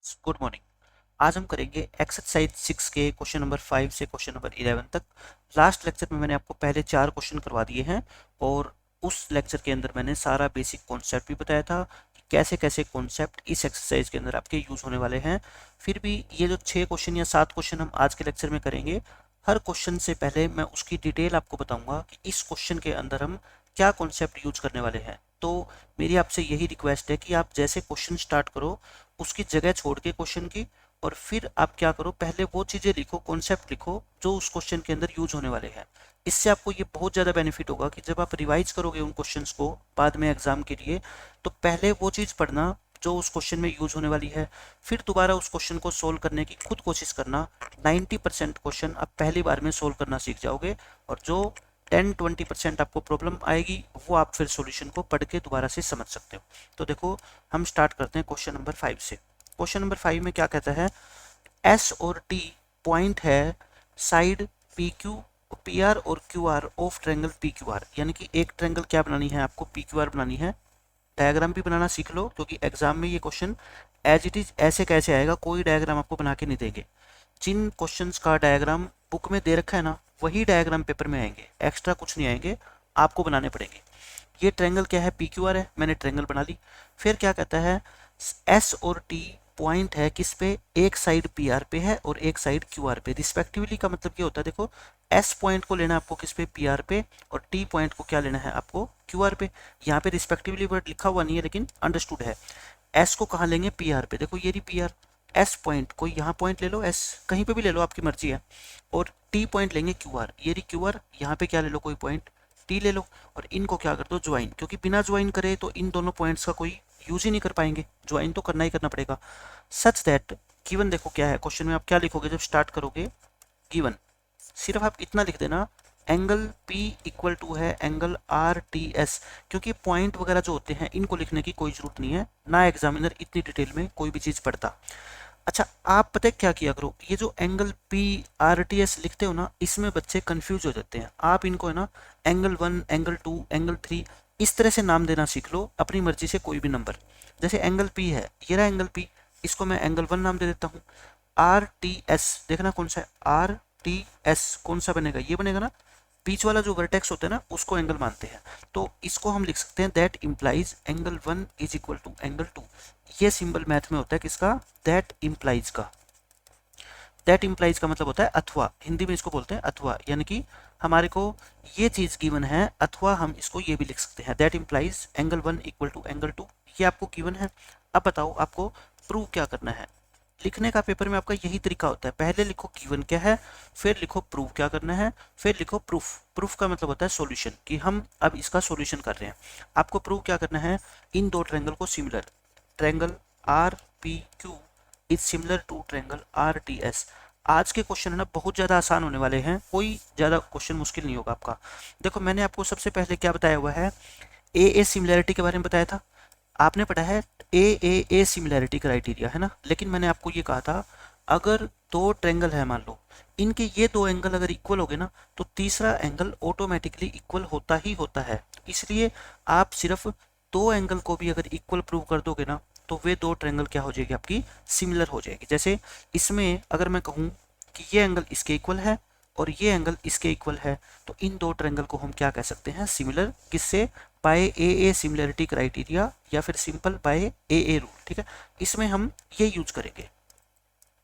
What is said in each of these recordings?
Good morning. आज हम करेंगे एक्सरसाइज 6 के क्वेश्चन नंबर 5 से क्वेश्चन नंबर 11 तक। लास्ट लेक्चर में मैंने आपको पहले 4 क्वेश्चन करवा दिए हैं और उस लेक्चर के अंदर मैंने सारा बेसिक कॉन्सेप्ट भी बताया था कि कैसे कैसे कॉन्सेप्ट इस एक्सरसाइज के अंदर आपके यूज होने वाले हैं। फिर भी ये जो 6 क्वेश्चन या 7 क्वेश्चन हम आज के लेक्चर में करेंगे, हर क्वेश्चन से पहले मैं उसकी डिटेल आपको बताऊंगा कि इस क्वेश्चन के अंदर हम क्या कॉन्सेप्ट यूज करने वाले हैं। तो मेरी आपसे यही रिक्वेस्ट है कि आप जैसे क्वेश्चन स्टार्ट करो उसकी जगह छोड़ के क्वेश्चन की, और फिर आप क्या करो, पहले वो चीजें लिखो, कॉन्सेप्ट लिखो जो उस क्वेश्चन के अंदर यूज होने वाले हैं। इससे आपको ये बहुत ज़्यादा बेनिफिट होगा कि जब आप रिवाइज करोगे उन क्वेश्चंस को बाद में एग्जाम के लिए, तो पहले वो चीज़ पढ़ना जो उस क्वेश्चन में यूज होने वाली है, फिर दोबारा उस क्वेश्चन को सोल्व करने की खुद कोशिश करना। 90% क्वेश्चन आप पहली बार में सोल्व करना सीख जाओगे, और जो 10-20% आपको प्रॉब्लम आएगी वो आप फिर सॉल्यूशन को पढ़ के दोबारा से समझ सकते हो। तो देखो, हम स्टार्ट करते हैं क्वेश्चन नंबर 5 से। क्वेश्चन नंबर 5 में क्या कहता है, एस और टी पॉइंट है साइड पी क्यू पी आर और Q R of triangle P Q R. यानी कि एक ट्रेंगल क्या बनानी है, आपको पी क्यू आर बनानी है। डायग्राम भी बनाना सीख लो, क्योंकि एग्जाम में ये क्वेश्चन एज इट इज ऐसे कैसे आएगा, कोई डायग्राम आपको बना के नहीं देंगे। जिन क्वेश्चंस का डायग्राम बुक में दे रखा है ना, वही डायग्राम पेपर में आएंगे, एक्स्ट्रा कुछ नहीं आएंगे, आपको बनाने पड़ेंगे। ये ट्रेंगल क्या है, पी क्यू आर है, मैंने ट्रेंगल बना ली। फिर क्या कहता है, एस और टी पॉइंट है किस पे, एक साइड पी आर पे है और एक साइड क्यू आर पे रिस्पेक्टिवली। का मतलब क्या होता है, देखो एस पॉइंट को लेना आपको किस पे, पी आर पे, और टी पॉइंट को क्या लेना है आपको, क्यू आर पे। यहाँ पे रिस्पेक्टिवली वर्ड लिखा हुआ नहीं है लेकिन अंडरस्टूड है। एस को कहाँ लेंगे, पी आर पे, देखो ये रही पी आर। एस पॉइंट कोई यहाँ पॉइंट ले लो, एस कहीं पे भी ले लो, आपकी मर्जी है। और टी पॉइंट लेंगे क्यू आर, ये रही क्यू आर, यहाँ पे क्या ले लो, कोई पॉइंट टी ले लो, और इनको क्या कर दो, ज्वाइन। क्योंकि बिना ज्वाइन करे तो इन दोनों पॉइंट्स का कोई यूज ही नहीं कर पाएंगे, ज्वाइन तो करना ही करना पड़ेगा। सच दैट गिवन, देखो क्या है क्वेश्चन में, आप क्या लिखोगे जब स्टार्ट करोगे, गिवन सिर्फ आप इतना लिख देना, एंगल P इक्वल टू है एंगल RTS। क्योंकि पॉइंट वगैरह जो होते हैं इनको लिखने की कोई जरूरत नहीं है, ना एग्जामिनर इतनी डिटेल में कोई भी चीज़ पढ़ता। अच्छा, आप पता है क्या किया करो, ये जो एंगल PRTS लिखते हो ना, इसमें बच्चे कंफ्यूज हो जाते हैं। आप इनको है ना एंगल 1, एंगल 2, एंगल 3 इस तरह से नाम देना सीख लो, अपनी मर्जी से कोई भी नंबर। जैसे एंगल P है, ये रहा एंगल P, इसको मैं एंगल 1 नाम दे देता हूँ। RTS देखना कौन सा है, RTS कौन सा बनेगा, ये बनेगा ना, बीच वाला जो वर्टेक्स होता है ना उसको एंगल मानते हैं। तो इसको हम लिख सकते हैं that implies angle 1 is equal to angle 2। ये सिंबल मैथ में होता है किसका, दैट इम्प्लाइज का। दैट इम्प्लाइज का मतलब होता है अथवा, हिंदी में इसको बोलते हैं अथवा। यानी कि हमारे को ये चीज गिवन है, अथवा हम इसको ये भी लिख सकते हैं, that implies angle 1 equal to angle 2। ये आपको गिवन है। अब बताओ आपको प्रूव क्या करना है। लिखने का पेपर में आपका यही तरीका होता है, पहले लिखो गिवन क्या है, फिर लिखो प्रूव क्या करना है, फिर लिखो प्रूफ। प्रूफ का मतलब होता है सॉल्यूशन, कि हम अब इसका सॉल्यूशन कर रहे हैं। आपको प्रूव क्या करना है, इन दो ट्रायंगल को similar, triangle R P Q is similar to triangle R T S. आज के क्वेश्चन है ना बहुत ज़्यादा आसान होने वाले हैं, कोई ज़्यादा क्वेश्चन मुश्किल नहीं होगा आपका। देखो मैंने आपको सबसे पहले क्या बताया हुआ है, ए सिमिलैरिटी के बारे में बताया था। आपने पढ़ा है ए सिमिलैरिटी क्राइटेरिया, है ना। लेकिन मैंने आपको ये कहा था, अगर दो ट्रायंगल है, मान लो इनके ये दो एंगल अगर इक्वल हो गए ना, तो तीसरा एंगल ऑटोमेटिकली इक्वल होता ही होता है। इसलिए आप सिर्फ दो एंगल को भी अगर इक्वल प्रूव कर दोगे ना, तो वे दो ट्रायंगल क्या हो जाएगी, आपकी सिमिलर हो जाएगी। जैसे इसमें अगर मैं कहूँ कि ये एंगल इसके इक्वल है और ये एंगल इसके इक्वल है, तो इन दो ट्रायंगल को हम क्या कह सकते हैं, सिमिलर। किससे, बाय ए सिमिलरिटी क्राइटेरिया, या फिर सिंपल बाय ए रूल। ठीक है, इसमें हम ये यूज करेंगे।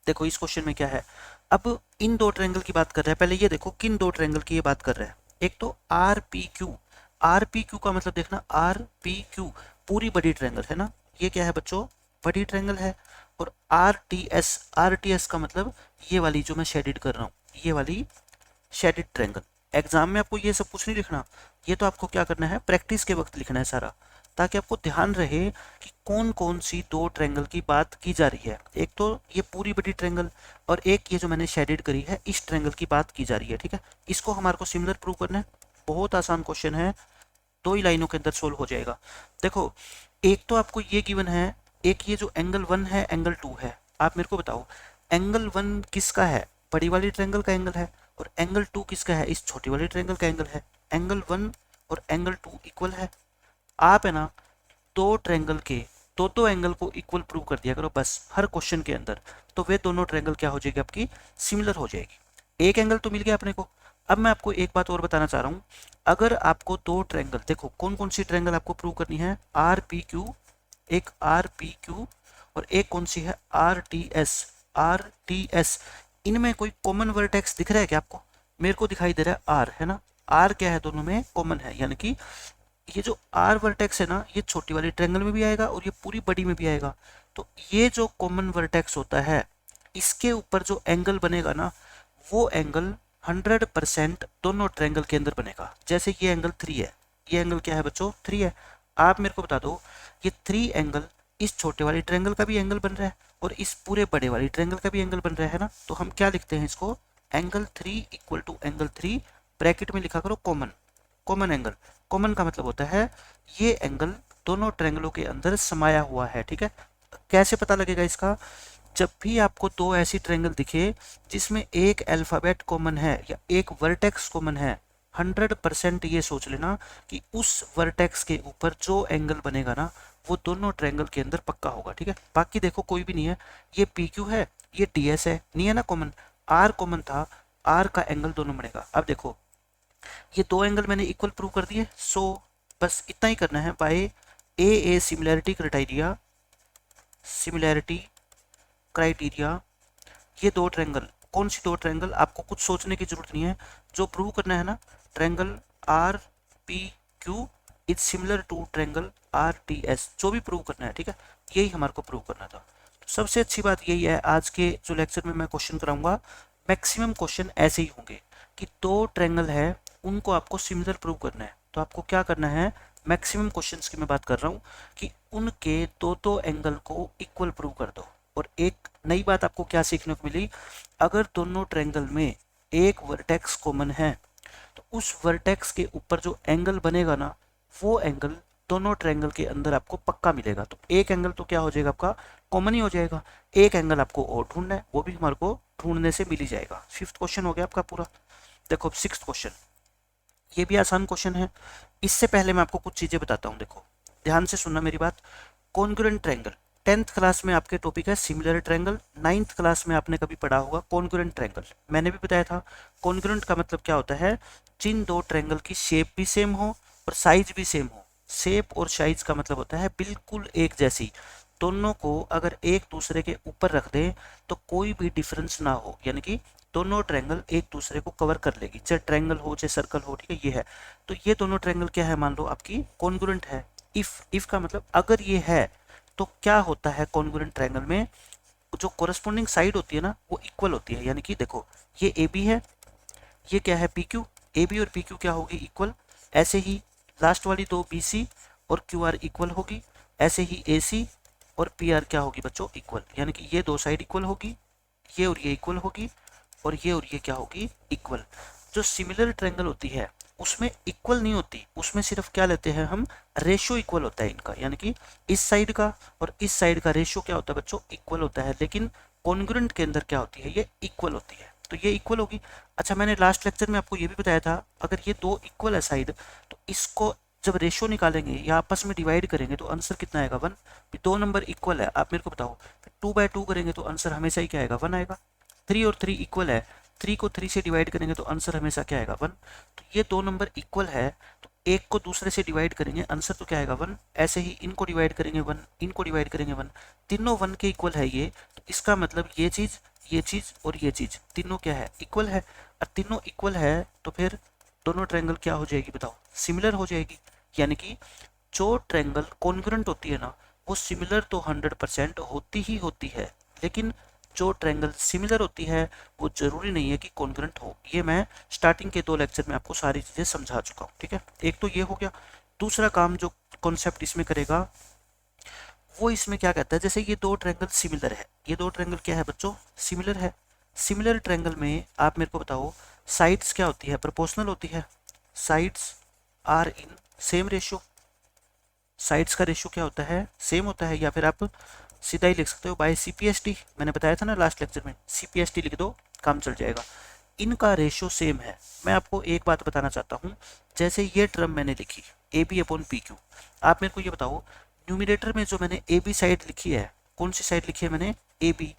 देखो इस क्वेश्चन में क्या है, अब इन दो ट्रायंगल की बात कर रहा है। पहले ये देखो किन दो ट्रायंगल की ये बात कर रहा है, एक तो are P Q. Are P Q का मतलब देखना, आर पी क्यू पूरी बड़ी ट्रायंगल है ना, ये क्या है बच्चों, बड़ी ट्रायंगल है। और आर टी एस का मतलब ये वाली जो मैं शेडिड कर रहा हूँ, ये वाली शेडिड ट्रायंगल। एग्जाम में आपको ये सब कुछ नहीं लिखना, ये तो आपको क्या करना है, प्रैक्टिस के वक्त लिखना है सारा, ताकि आपको ध्यान रहे कि कौन कौन सी दो ट्रायंगल की बात की जा रही है। एक तो ये पूरी बड़ी ट्रायंगल, और एक ये जो मैंने शेडेड करी है इस ट्रायंगल की बात की जा रही है। ठीक है, इसको हमारे को सिमिलर प्रूव करना है। बहुत आसान क्वेश्चन है, दो ही लाइनों के अंदर सोल्व हो जाएगा। देखो एक तो आपको ये गिवन है, एक ये जो एंगल 1 है एंगल 2 है। आप मेरे को बताओ एंगल 1 किसका है, बड़ी वाली ट्रायंगल का एंगल है, और एंगल 2 किसका है, इस छोटी वाली ट्रायंगल का एंगल है। एंगल 1 और एंगल 2 इक्वल है। आप है ना दो ट्रायंगल के दो एंगल को इक्वल प्रूव कर दिया करो बस हर क्वेश्चन के अंदर, तो वे दोनों ट्रायंगल क्या हो जाएगी आपकी, सिमिलर हो जाएगी। एक एंगल तो मिल गया अपने को। अब मैं आपको एक बात और बताना चाह रहा हूँ, अगर आपको दो ट्रायंगल, देखो कौन कौन सी ट्रायंगल आपको प्रूव करनी है, आर पी क्यू, एक आर पी क्यू और एक कौन सी है are T S, are T S. इनमें कोई कॉमन वर्टेक्स दिख रहा है क्या आपको? मेरे को दिखाई दे रहा है आर, है ना, आर क्या है, दोनों में कॉमन है, यानी कि ये जो आर वर्टेक्स है ना, ये छोटी वाली ट्रायंगल में भी आएगा और ये पूरी बड़ी में भी आएगा। तो ये जो कॉमन वर्टेक्स होता है, इसके ऊपर जो एंगल बनेगा ना, वो एंगल 100% दोनों ट्रायंगल के अंदर बनेगा। जैसे ये एंगल 3 है, ये एंगल क्या है बच्चों, 3 है। आप मेरे को बता दो, ये 3 एंगल इस छोटे वाली ट्रायंगल का भी एंगल बन रहा है और इस पूरे बड़े वाली ट्रायंगल का भी एंगल बन रहा है ना। तो हम क्या लिखते हैं इसको, angle 3 equal to angle 3, bracket में लिखा करो कॉमन। कॉमन एंगल, कॉमन का मतलब होता है ये एंगल दोनों ट्रायंगलों के अंदर समाया हुआ है, ठीक है। कैसे पता लगेगा इसका, जब भी आपको दो ऐसी ट्रायंगल दिखे जिसमें एक अल्फाबेट कॉमन है या एक वर्टेक्स कॉमन है, 100% ये सोच लेना कि उस वर्टेक्स के ऊपर जो एंगल बनेगा ना, वो दोनों ट्रायंगल के अंदर पक्का होगा, ठीक है। बाकी देखो कोई भी नहीं है, ये पी क्यू है, ये टी एस है, नहीं है ना कॉमन, आर कॉमन था, आर का एंगल दोनों बनेगा। अब देखो ये दो एंगल मैंने इक्वल प्रूव कर दिए, सो बस इतना ही करना है, by A similarity criteria, similarity criteria, ये दो ट्रायंगल, कौन सी दो ट्रायंगल, आपको कुछ सोचने की जरूरत नहीं है, जो प्रूव करना है ना, triangle R P Q is similar to triangle R T S, जो भी प्रूव करना है, ठीक है, यही हमारे को प्रूव करना था। तो सबसे अच्छी बात यही है, आज के जो लेक्चर में मैं क्वेश्चन कराऊंगा, मैक्सिमम क्वेश्चन ऐसे ही होंगे कि दो ट्रायंगल है, उनको आपको सिमिलर प्रूव करना है। तो आपको क्या करना है, मैक्सिमम क्वेश्चंस की मैं बात कर रहा हूँ कि उनके दो एंगल को इक्वल प्रूव कर दो। और एक नई बात आपको क्या सीखने को मिली, अगर दोनों ट्रायंगल में एक वर्टेक्स कॉमन है, तो उस वर्टेक्स के ऊपर जो एंगल बनेगा ना, वो एंगल दोनों ट्रायंगल के अंदर आपको पक्का मिलेगा। तो एक एंगल तो क्या हो जाएगा आपका, कॉमन ही हो जाएगा। एक एंगल आपको और ढूंढना है, वो भी हमारे को ढूंढने से मिल ही जाएगा। 5th क्वेश्चन हो गया आपका पूरा। देखो 6th क्वेश्चन, ये भी आसान क्वेश्चन है। इससे पहले मैं आपको कुछ चीजें बताता हूँ, देखो ध्यान से सुनना मेरी बात। कॉन्ग्रुएंट ट्रायंगल, 10th क्लास में आपके टॉपिक है सिमिलर ट्रायंगल, 9th क्लास में आपने कभी पढ़ा होगा कॉन्ग्रुएंट ट्रायंगल, मैंने भी बताया था। कॉन्ग्रुएंट का मतलब क्या होता है, जिन दो ट्रायंगल की शेप भी सेम हो और साइज भी सेम हो। शेप और साइज का मतलब होता है बिल्कुल एक जैसी, दोनों को अगर एक दूसरे के ऊपर रख दें तो कोई भी डिफरेंस ना हो, यानी कि दोनों ट्रायंगल एक दूसरे को कवर कर लेगी, चाहे ट्रायंगल हो चाहे सर्कल हो, ठीक है, ये है। तो ये दोनों ट्रायंगल क्या है, मान लो आपकी कॉन्ग्रुएंट है। इफ का मतलब अगर ये है, तो क्या होता है कॉन्ग्रुएंट ट्रायंगल में, जो कोरस्पोंडिंग साइड होती है ना, वो इक्वल होती है। यानी कि देखो ये ए बी है, ये क्या है पी क्यू, ए बी और पी क्यू क्या होगी, इक्वल। ऐसे ही लास्ट वाली दो बी सी और क्यू आर इक्वल होगी। ऐसे ही ए सी और पी आर क्या होगी बच्चों, इक्वल। यानी कि ये दो साइड इक्वल होगी, ये और ये इक्वल होगी, और ये और ये क्या होगी, इक्वल। जो सिमिलर ट्रायंगल होती है उसमें इक्वल नहीं होती, उसमें सिर्फ क्या लेते हैं हम, रेशियो इक्वल होता है इनका, यानी कि इस साइड का और इस साइड का रेशियो क्या होता है बच्चों, इक्वल होता है। लेकिन कॉन्ग्रुएंट के अंदर क्या होती है, ये इक्वल होती है, तो ये इक्वल होगी। अच्छा मैंने लास्ट लेक्चर में आपको ये भी बताया था, अगर ये दो इक्वल है साइड, तो इसको जब रेशियो निकालेंगे या आपस में डिवाइड करेंगे तो आंसर कितना आएगा, 1। दो नंबर इक्वल है, आप मेरे को बताओ, 2/2 करेंगे तो आंसर हमेशा ही क्या आएगा, 1 आएगा। 3 और 3 इक्वल है, 3 को 3 से डिवाइड करेंगे तो आंसर हमेशा क्या आएगा, 1। तो ये दो नंबर इक्वल है, तो एक को दूसरे से डिवाइड करेंगे, आंसर तो क्या आएगा, 1। ऐसे ही इनको डिवाइड करेंगे 1, इनको डिवाइड करेंगे 1, तीनों 1 के इक्वल है ये। तो इसका मतलब ये चीज और ये चीज तीनों क्या है, इक्वल है। और तीनों इक्वल है तो फिर दोनों ट्रायंगल क्या हो जाएगी बताओ, सिमिलर हो जाएगी। यानी कि जो ट्रायंगल कॉन्ग्रुएंट होती है ना, वो सिमिलर तो 100% होती ही होती है, लेकिन जो ट्रायंगल सिमिलर होती है वो जरूरी नहीं है कि कॉन्ग्रुएंट हो। ये मैं स्टार्टिंग के 2 लेक्चर में आपको सारी चीजें समझा चुका हूँ, ठीक है। एक तो ये हो गया। दूसरा काम जो कॉन्सेप्ट इसमें करेगा, वो इसमें क्या कहता है, जैसे ये दो ट्रायंगल सिमिलर है, ये दो ट्रायंगल क्या है बच्चों, सिमिलर है। सिमिलर ट्रायंगल में आप मेरे को बताओ, साइड्स क्या होती है, प्रोपोर्शनल होती है। Sides are in same ratio, sides का रेशियो क्या होता है, सेम होता है। या फिर आप सीधा ही लिख सकते हो बाय सीपीएसटी, मैंने बताया था ना लास्ट लेक्चर में, सीपीएसटी लिख दो काम चल जाएगा। इनका रेशियो सेम है। मैं आपको एक बात बताना चाहता हूँ, जैसे ये टर्म मैंने लिखी A B upon P Q, आप मेरे को ये बताओ न्यूमिनेटर में जो मैंने ए बी साइड लिखी है, कौन सी साइड लिखी है मैंने, ए बी,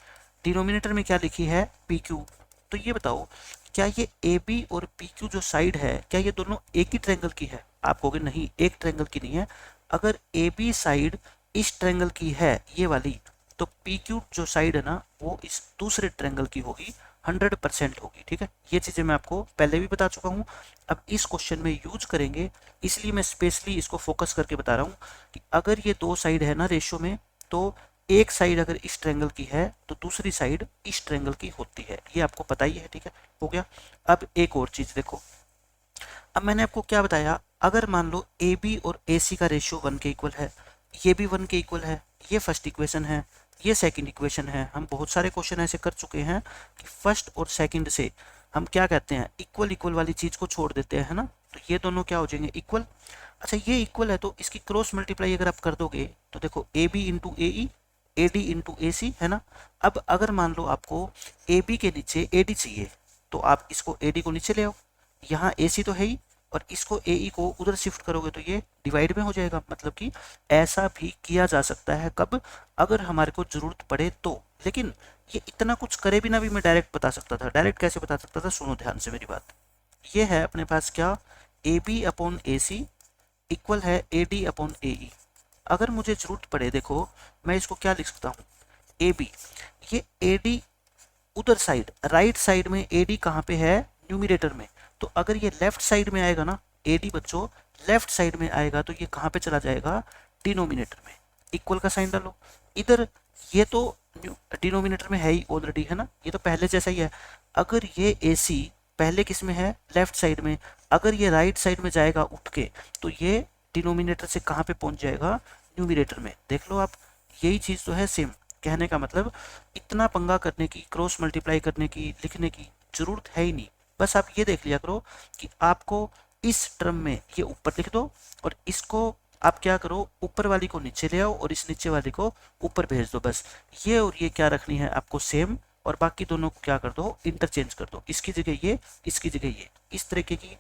डिनोमिनेटर में क्या लिखी है, पी क्यू। तो ये बताओ क्या ये ए बी और पी क्यू जो साइड है क्या ये दोनों एक ही ट्रायंगल की है? आप कहोगे नहीं, एक ट्रायंगल की नहीं है। अगर ए बी साइड इस ट्रायंगल की है ये वाली, तो पी क्यू जो साइड है ना वो इस दूसरे ट्रायंगल की होगी, 100% होगी। ठीक है, ये चीजें मैं आपको पहले भी बता चुका हूँ, अब इस क्वेश्चन में यूज करेंगे, इसलिए मैं स्पेशली इसको फोकस करके बता रहा हूँ कि अगर ये दो साइड है ना रेशियो में, तो एक साइड अगर इस ट्रायंगल की है तो दूसरी साइड इस ट्रायंगल की होती है, ये आपको पता ही है। ठीक है, हो गया। अब एक और चीज देखो, अब मैंने आपको क्या बताया, अगर मान लो ए बी और ए सी का रेशियो 1 के इक्वल है, ये भी 1 के इक्वल है, ये फर्स्ट इक्वेशन है, ये सेकंड इक्वेशन है। हम बहुत सारे क्वेश्चन ऐसे कर चुके हैं कि फर्स्ट और सेकंड से हम क्या कहते हैं, इक्वल इक्वल वाली चीज को छोड़ देते हैं, है ना। तो ये दोनों क्या हो जाएंगे, इक्वल। अच्छा ये इक्वल है तो इसकी क्रॉस मल्टीप्लाई अगर आप कर दोगे तो देखो A B into A E, A D into A C, है ना। अब अगर मान लो आपको ए बी के नीचे ए डी चाहिए, तो आप इसको ए डी को नीचे ले आओ, यहाँ ए सी तो है ही, और इसको ए ई को उधर शिफ्ट करोगे तो ये डिवाइड में हो जाएगा। मतलब कि ऐसा भी किया जा सकता है, कब, अगर हमारे को जरूरत पड़े तो। लेकिन ये इतना कुछ करे बिना भी मैं डायरेक्ट बता सकता था। डायरेक्ट कैसे बता सकता था, सुनो ध्यान से मेरी बात। ये है अपने पास क्या, A B upon A C equal है ए डी अपॉन ए ई। अगर मुझे जरूरत पड़े, देखो मैं इसको क्या लिख सकता हूँ, ए बी, ये ए डी उधर साइड राइट साइड में ए डी कहाँ पे है, न्यूमिनेटर में। तो अगर ये लेफ्ट साइड में आएगा ना, ए डी बच्चों लेफ्ट साइड में आएगा तो ये कहाँ पे चला जाएगा, डिनोमिनेटर में। इक्वल का साइन डालो इधर, ये तो डिनोमिनेटर में है ही ऑलरेडी, है ना, ये तो पहले जैसा ही है। अगर ये ए सी पहले किस में है, लेफ्ट साइड में, अगर ये राइट साइड में जाएगा उठ के, तो ये डिनोमिनेटर से कहाँ पे पहुंच जाएगा, न्यूमिनेटर में। देख लो आप, यही चीज तो है सेम। कहने का मतलब इतना पंगा करने की, क्रॉस मल्टीप्लाई करने की, लिखने की जरूरत है ही नहीं। बस आप ये देख लिया करो कि आपको इस टर्म में ये ऊपर लिख दो, और इसको आप क्या करो, ऊपर वाली को नीचे ले आओ और इस नीचे वाली को ऊपर भेज दो। बस ये और ये क्या रखनी है आपको सेम, और बाकी दोनों को क्या कर दो, इंटरचेंज कर दो। इसकी जगह ये, इसकी जगह ये। इस तरीके की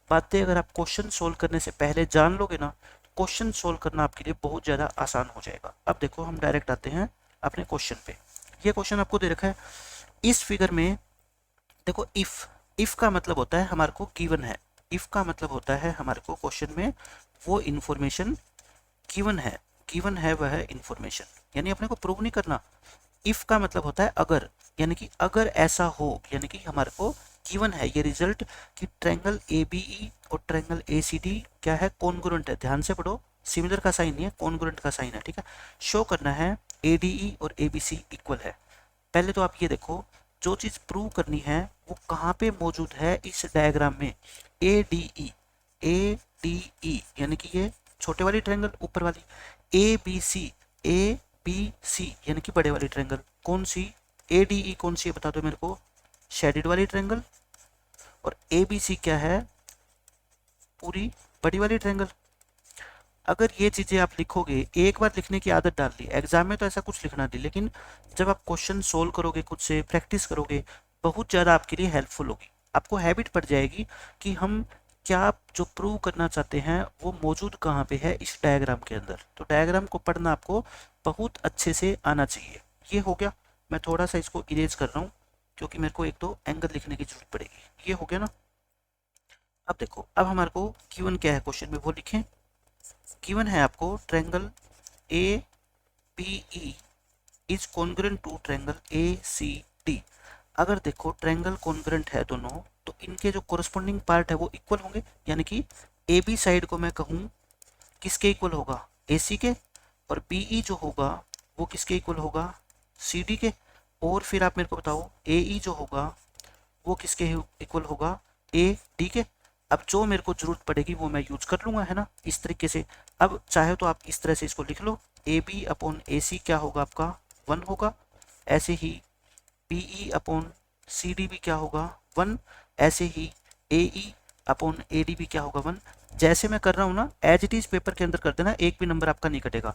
बातें अगर आप क्वेश्चन सोल्व करने से पहले जान लोगे ना, क्वेश्चन सोल्व करना आपके लिए बहुत ज़्यादा आसान हो जाएगा। अब देखो हम डायरेक्ट आते हैं अपने क्वेश्चन पे। ये क्वेश्चन आपको दे रखा है, इस फिगर में देखो इफ का मतलब होता है हमारे को गिवन है, इफ का मतलब होता है हमारे को क्वेश्चन में वो इंफॉर्मेशन गिवन है वह इंफॉर्मेशन, यानी अपने को प्रूव नहीं करना। इफ का मतलब होता है अगर, यानी कि अगर ऐसा हो, यानी कि हमारे को गिवन है ये रिजल्ट कि ट्रायंगल ए बी ई और ट्रायंगल ए सी डी क्या है, कॉन्ग्रुएंट है। ध्यान से पढ़ो, सिमिलर का साइन नहीं है, कॉन्ग्रुएंट का साइन है। ठीक है, शो करना है ए डी ई और ए बी सी इक्वल है। पहले तो आप ये देखो, जो चीज प्रूव करनी है वो कहाँ पे मौजूद है, इस डायग्राम में। ए डी ई यानी कि ये छोटे वाली ट्रायंगल, ऊपर वाली ए बी सी यानी कि बड़े वाली ट्रायंगल। कौन सी, ए डी ई कौन सी है बता दो मेरे को, शेडेड वाली ट्रायंगल। और ए बी सी क्या है, पूरी बड़ी वाली ट्रायंगल। अगर ये चीजें आप लिखोगे, एक बार लिखने की आदत डाल ली, एग्जाम में तो ऐसा कुछ लिखना नहीं, लेकिन जब आप क्वेश्चन सोल्व करोगे, खुद से प्रैक्टिस करोगे, बहुत ज़्यादा आपके लिए हेल्पफुल होगी। आपको हैबिट पड़ जाएगी कि हम क्या जो प्रूव करना चाहते हैं वो मौजूद कहाँ पे है, इस डायग्राम के अंदर। तो डायग्राम को पढ़ना आपको बहुत अच्छे से आना चाहिए। ये हो गया, मैं थोड़ा सा इसको इरेज कर रहा हूँ क्योंकि मेरे को एक तो एंगल लिखने की जरूरत पड़ेगी। ये हो गया ना। अब देखो, अब हमारे को गिवन क्या है क्वेश्चन में वो लिखें। गिवन है आपको triangle A B E is congruent to triangle A C D. अगर देखो ट्रायंगल कॉन्ग्रुएंट है दोनों, तो इनके जो कोरस्पॉन्डिंग पार्ट है वो इक्वल होंगे। यानी कि ए बी साइड को मैं कहूँ किसके इक्वल होगा, ए सी के, और बी ई जो होगा वो किसके इक्वल होगा, सी डी के। और फिर आप मेरे को बताओ ए ई जो होगा वो किसके इक्वल होगा, ए डी के। अब जो मेरे को जरूरत पड़ेगी वो मैं यूज कर लूंगा, है ना, इस तरीके से। अब चाहे तो आप इस तरह से इसको लिख लो, ए बी अपॉन ए सी क्या होगा आपका, 1 होगा। ऐसे ही B E upon C D भी क्या होगा, 1। ऐसे ही ए ई अपॉन ए डी भी क्या होगा, 1। जैसे मैं कर रहा हूँ ना, एज इट इज पेपर के अंदर कर देना, एक भी नंबर आपका नहीं कटेगा।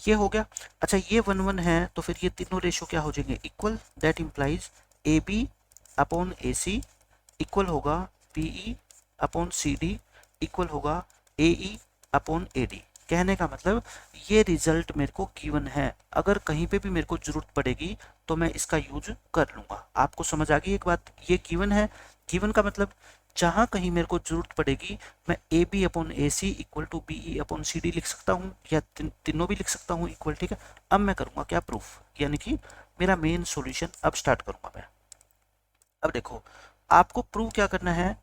ये हो गया। अच्छा ये 1 1 है तो फिर ये तीनों रेशो क्या हो जाएंगे, equal. That implies A B upon A C equal होगा B E upon C D equal होगा A E upon A D. कहने का मतलब ये रिजल्ट मेरे को गिवन है, अगर कहीं पे भी मेरे को जरूरत पड़ेगी तो मैं इसका यूज कर लूंगा। आपको समझ आ गई एक बात, ये गिवन है। गिवन का मतलब जहां कहीं मेरे को जरूरत पड़ेगी मैं A B upon A C equal to B E upon C D लिख सकता हूँ, या तीनों भी लिख सकता हूँ इक्वल। ठीक है, अब मैं करूंगा क्या, प्रूफ, यानी कि मेरा मेन सॉल्यूशन अब स्टार्ट करूंगा मैं। अब देखो आपको प्रूव क्या करना है,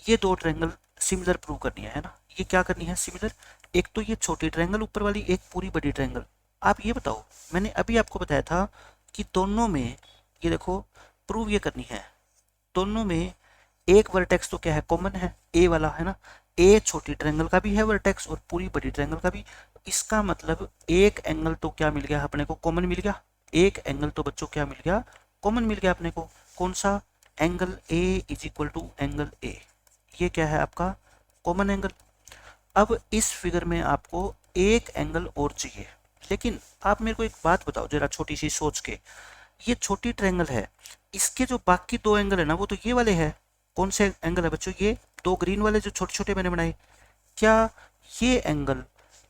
ये दो ट्रायंगल सिमिलर प्रूव करनी है ना। ये क्या करनी है, सिमिलर। एक तो ये छोटी ट्रायंगल ऊपर वाली, एक पूरी बड़ी ट्रायंगल। आप ये बताओ, मैंने अभी आपको बताया था कि दोनों में, ये देखो प्रूव ये करनी है, दोनों में एक वर्टेक्स तो क्या है, कॉमन है, ए वाला है ना। ए छोटी ट्रायंगल का भी है वर्टेक्स और पूरी बड़ी ट्रायंगल का भी। इसका मतलब एक एंगल तो क्या मिल गया अपने को, कॉमन मिल गया। एक एंगल तो बच्चों क्या मिल गया, कॉमन मिल गया अपने को। कौन सा, angle A is equal to angle A, ये क्या है आपका कॉमन एंगल। अब इस फिगर में आपको एक एंगल और चाहिए, लेकिन आप मेरे को एक बात बताओ जरा छोटी सी सोच के, ये छोटी ट्रायंगल है, इसके जो बाकी दो एंगल है ना वो तो ये वाले हैं। कौन से एंगल है बच्चों, ये दो ग्रीन वाले जो छोटे छोटे मैंने बनाए। क्या ये एंगल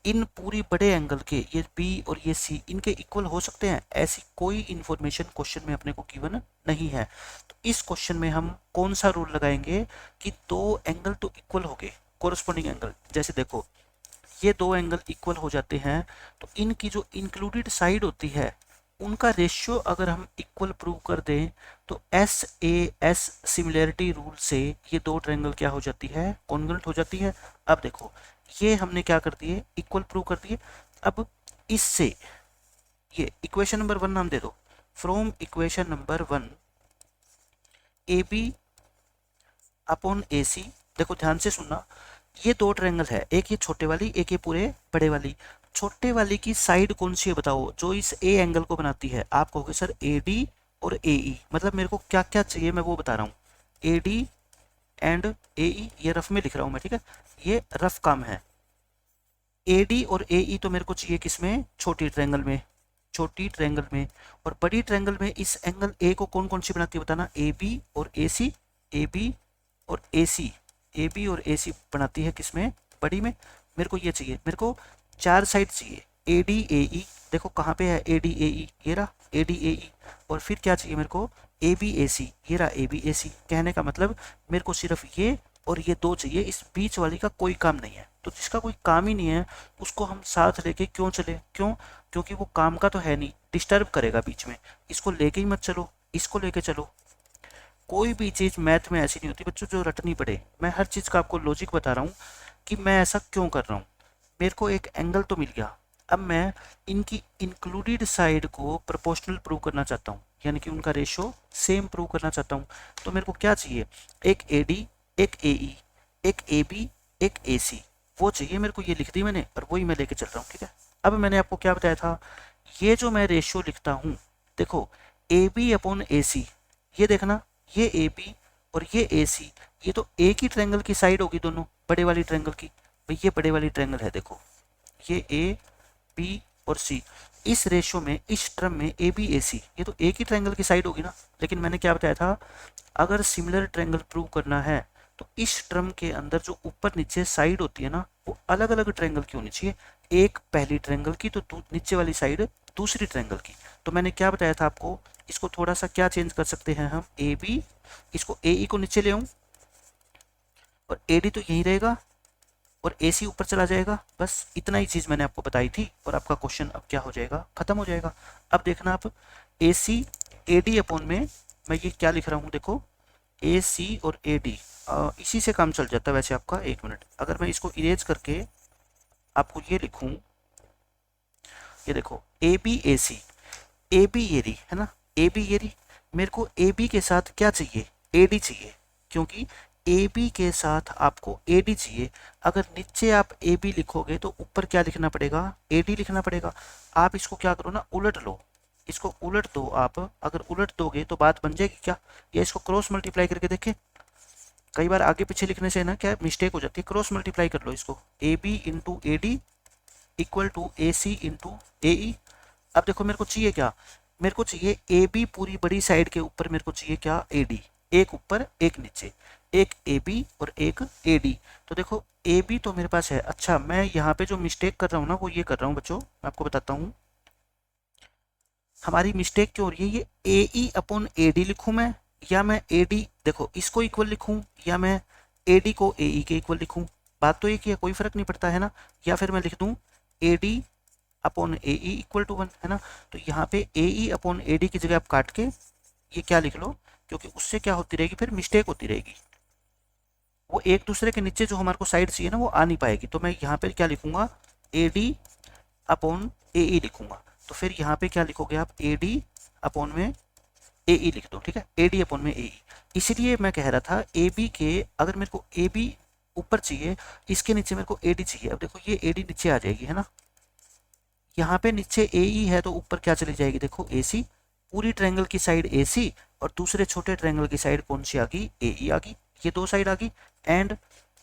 इन पूरी बड़े एंगल के, ये बी और ये सी, इनके इक्वल हो सकते हैं? ऐसी कोई इंफॉर्मेशन क्वेश्चन में अपने को गिवन नहीं है। तो इस क्वेश्चन में हम कौन सा रूल लगाएंगे कि दो एंगल तो इक्वल हो गए, कोरस्पॉन्डिंग एंगल। जैसे देखो ये दो एंगल इक्वल हो जाते हैं तो इनकी जो इंक्लूडेड साइड होती है उनका रेशियो अगर हम इक्वल प्रूव कर दें तो S A S similarity rule से ये दो ट्रायंगल क्या हो जाती है, कॉन्ग्रुएंट हो जाती है। अब देखो ये हमने क्या कर दिए, इक्वल प्रूव कर दिए। अब इससे ये इक्वेशन नंबर 1 नाम दे दो, from equation number 1 A B upon A C. देखो ध्यान से सुनना, ये दो ट्रायंगल है, एक ये छोटे वाली, एक ये पूरे बड़े वाली। छोटे वाले की साइड कौन सी है बताओ, जो इस ए एंगल को बनाती है। आप कहोगे सर ए डी और ए ई, मतलब मेरे को क्या क्या चाहिए मैं वो बता रहा हूँ। ए डी एंड ए ई, ये रफ में लिख रहा हूँ मैं, ठीक है, ये रफ काम है। ए डी और ए ई तो मेरे को चाहिए किसमें, छोटी ट्रायंगल में, छोटी ट्रायंगल में। और बड़ी ट्रायंगल में इस एंगल ए को कौन कौन सी बनाती है बताना, ए बी और ए सी, ए बी और ए सी, ए बी और ए सी बनाती है किसमें, बड़ी में। मेरे को ये चाहिए, मेरे को चार साइड चाहिए, ए डी ए ई। देखो कहाँ पे है ए डी ए ई, ये रहा ए डी ए ई। और फिर क्या चाहिए मेरे को, ए बी ए सी, ये रहा ए बी ए सी। कहने का मतलब मेरे को सिर्फ ये और ये दो चाहिए, इस बीच वाली का कोई काम नहीं है। तो जिसका कोई काम ही नहीं है उसको हम साथ लेके क्यों चले, क्यों, क्योंकि वो काम का तो है नहीं, डिस्टर्ब करेगा बीच में। इसको लेके ही मत चलो, इसको लेके चलो। कोई भी चीज़ मैथ में ऐसी नहीं होती बच्चों जो रटनी पड़े। मैं हर चीज़ का आपको लॉजिक बता रहा हूँ कि मैं ऐसा क्यों कर रहा हूँ। मेरे को एक एंगल तो मिल गया, अब मैं इनकी इंक्लूडेड साइड को प्रोपोर्शनल प्रूव करना चाहता हूँ, यानी कि उनका रेशो सेम प्रूव करना चाहता हूँ। तो मेरे को क्या चाहिए, एक ए डी, एक ए ई, एक ए बी, एक ए सी, वो चाहिए मेरे को। ये लिख दी मैंने और वही मैं लेके चल रहा हूँ, ठीक है। अब मैंने आपको क्या बताया था, ये जो मैं रेशियो लिखता हूँ, देखो ए बी अपॉन ए सी, ये देखना, ये ए बी और ये ए सी, ये तो एक ही ट्रायंगल की साइड होगी दोनों, बड़े वाली ट्रायंगल की। भाई ये बड़े वाली ट्रायंगल है, देखो ये ए बी और सी, इस रेशियो में, इस टर्म में ए बी ए सी, ये तो एक ही ट्रायंगल की साइड होगी ना। लेकिन मैंने क्या बताया था, अगर सिमिलर ट्रायंगल प्रूव करना है तो इस टर्म के अंदर जो ऊपर नीचे साइड होती है ना वो अलग अलग ट्रायंगल की होनी चाहिए, एक पहली ट्रायंगल की तो नीचे वाली साइड दूसरी ट्रायंगल की। तो मैंने क्या बताया था आपको, इसको थोड़ा सा क्या चेंज कर सकते हैं हम, ए बी, इसको ए ई को नीचे ले आऊं और ए डी तो यहीं रहेगा और ए सी ऊपर चला जाएगा। बस इतना ही चीज़ मैंने आपको बताई थी और आपका क्वेश्चन अब क्या हो जाएगा, खत्म हो जाएगा। अब देखना आप, ए सी ए डी अपॉन में मैं ये क्या लिख रहा हूँ, देखो ए सी और ए डी, इसी से काम चल जाता है वैसे आपका। एक मिनट, अगर मैं इसको इरेज करके आपको ये लिखूं, ये देखो A B A C, A B ये रही है ना, ए बी ये रही। मेरे को ए बी के साथ क्या चाहिए, ए डी चाहिए, क्योंकि ए बी के साथ आपको ए डी चाहिए। अगर नीचे आप ए बी लिखोगे तो ऊपर क्या लिखना पड़ेगा, ए डी लिखना पड़ेगा। आप इसको क्या करो ना, उलट लो, इसको उलट दो आप। अगर उलट दोगे तो बात बन जाएगी क्या, या इसको क्रॉस मल्टीप्लाई करके देखें। कई बार आगे पीछे लिखने से ना क्या मिस्टेक हो जाती है, क्रॉस मल्टीप्लाई कर लो इसको, A B into A D equal to A C into A E. अब देखो मेरे को चाहिए क्या, मेरे को चाहिए ए बी पूरी बड़ी साइड के ऊपर, मेरे को चाहिए क्या, ए डी, एक ऊपर एक नीचे। एक ए बी और एक ए डी। तो देखो ए बी तो मेरे पास है। अच्छा, मैं यहाँ पे जो मिस्टेक कर रहा हूँ ना वो ये कर रहा हूँ बच्चों, मैं आपको बताता हूँ हमारी मिस्टेक क्यों हो रही है। ये ए ई अपॉन ए डी लिखूँ मैं, या मैं ए डी देखो इसको इक्वल लिखूँ, या मैं ए डी को ए ई के इक्वल लिखूँ। बात तो एक ही है, कोई फर्क नहीं पड़ता है ना। या फिर मैं लिख दूँ A D upon A E equal to 1, है ना। तो यहाँ पे ए ई अपॉन ए डी की जगह आप काट के ये क्या लिख लो, क्योंकि उससे क्या होती रहेगी फिर मिस्टेक होती रहेगी। वो एक दूसरे के नीचे जो हमारे को साइड चाहिए ना वो आ नहीं पाएगी। तो मैं यहाँ पे क्या लिखूंगा, ए डी अपॉन ए ई लिखूंगा। तो फिर यहाँ पे क्या लिखोगे आप, ए डी अपॉन में ए ई लिख दो, ठीक है, ए डी अपॉन में ए ई। इसीलिए मैं कह रहा था ए बी के, अगर मेरे को ए बी ऊपर चाहिए, इसके नीचे मेरे को ए डी चाहिए। अब देखो ये ए डी नीचे आ जाएगी, है ना। यहाँ पे नीचे ए ई है तो ऊपर क्या चली जाएगी, देखो ए सी। पूरी ट्रायंगल की साइड ए सी और दूसरे छोटे ट्रायंगल की साइड कौन सी आ गई, ए ई आ गई। ये दो साइड आ गई। एंड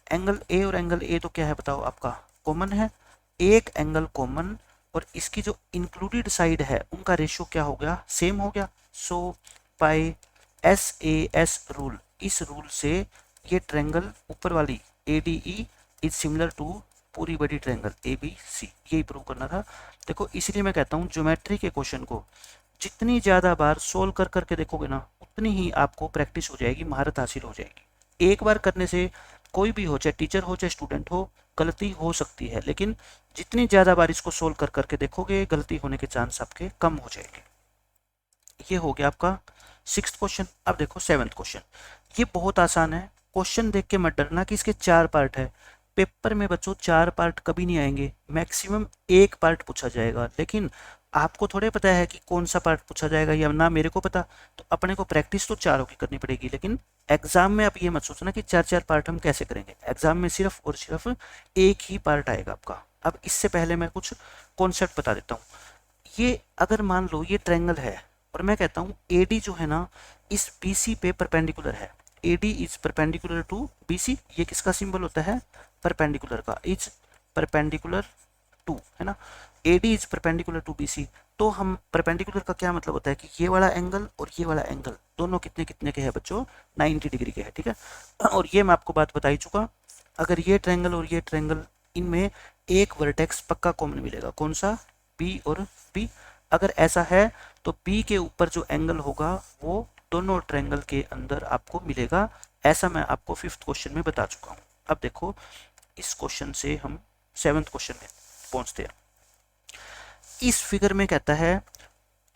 एंगल ए और एंगल ए तो क्या है बताओ, आपका कॉमन है। एक एंगल कॉमन और इसकी जो इंक्लूडेड साइड है उनका रेशियो क्या हो गया, सेम हो गया। So by S A S rule, इस रूल से ये ट्रायंगल ऊपर वाली A D E is similar to पूरी बड़ी ट्रायंगल ए बी सी, यही प्रूव करना था। देखो इसलिए मैं कहता हूँ ज्योमेट्री के क्वेश्चन को जितनी ज़्यादा बार सोल्व कर करके देखोगे ना, उतनी ही आपको प्रैक्टिस हो जाएगी, महारत हासिल हो जाएगी। एक बार करने से कोई भी हो, चाहे टीचर हो चाहे स्टूडेंट हो, गलती हो सकती है, लेकिन जितनी ज़्यादा बार इसको सोल्व कर करके देखोगे, गलती होने के चांस आपके कम हो जाएंगे। ये हो गया आपका 6th क्वेश्चन। अब देखो 7th क्वेश्चन, ये बहुत आसान है। क्वेश्चन देख के मत डरना कि इसके 4 पार्ट है। पेपर में बच्चों 4 पार्ट कभी नहीं आएंगे, मैक्सिमम एक पार्ट पूछा जाएगा। लेकिन आपको थोड़े पता है कि कौन सा पार्ट पूछा जाएगा, या ना मेरे को पता। तो अपने को प्रैक्टिस तो चारों की करनी पड़ेगी, लेकिन एग्जाम में आप ये मत सोचना कि 4 पार्ट हम कैसे करेंगे। एग्जाम में सिर्फ और सिर्फ एक ही पार्ट आएगा आपका। अब इससे पहले मैं कुछ कॉन्सेप्ट बता देता हूँ। ये अगर मान लो ये ट्रायंगल है और मैं कहता हूँ AD जो है ना इस BC पे परपेंडिकुलर है। AD is perpendicular to BC। ये किसका सिंबल होता है, परपेंडिकुलर का। इज परपेंडिकुलर टू, है ना। AD is perpendicular to BC। तो हम परपेंडिकुलर का क्या मतलब होता है कि ये वाला एंगल और ये वाला एंगल दोनों कितने कितने के हैं बच्चों, 90 डिग्री के हैं, ठीक है। और ये मैं आपको बात बता ही चुका, अगर ये ट्रायंगल और ये ट्रायंगल, इनमें एक वर्टेक्स पक्का कॉमन मिलेगा। कौन सा, B और B। अगर ऐसा है तो B के ऊपर जो एंगल होगा वो दोनों ट्रायंगल के अंदर आपको मिलेगा। ऐसा मैं आपको 5th क्वेश्चन में बता चुका हूँ। अब देखो इस क्वेश्चन से हम 7th क्वेश्चन में पहुंचते हैं। इस फिगर में कहता है,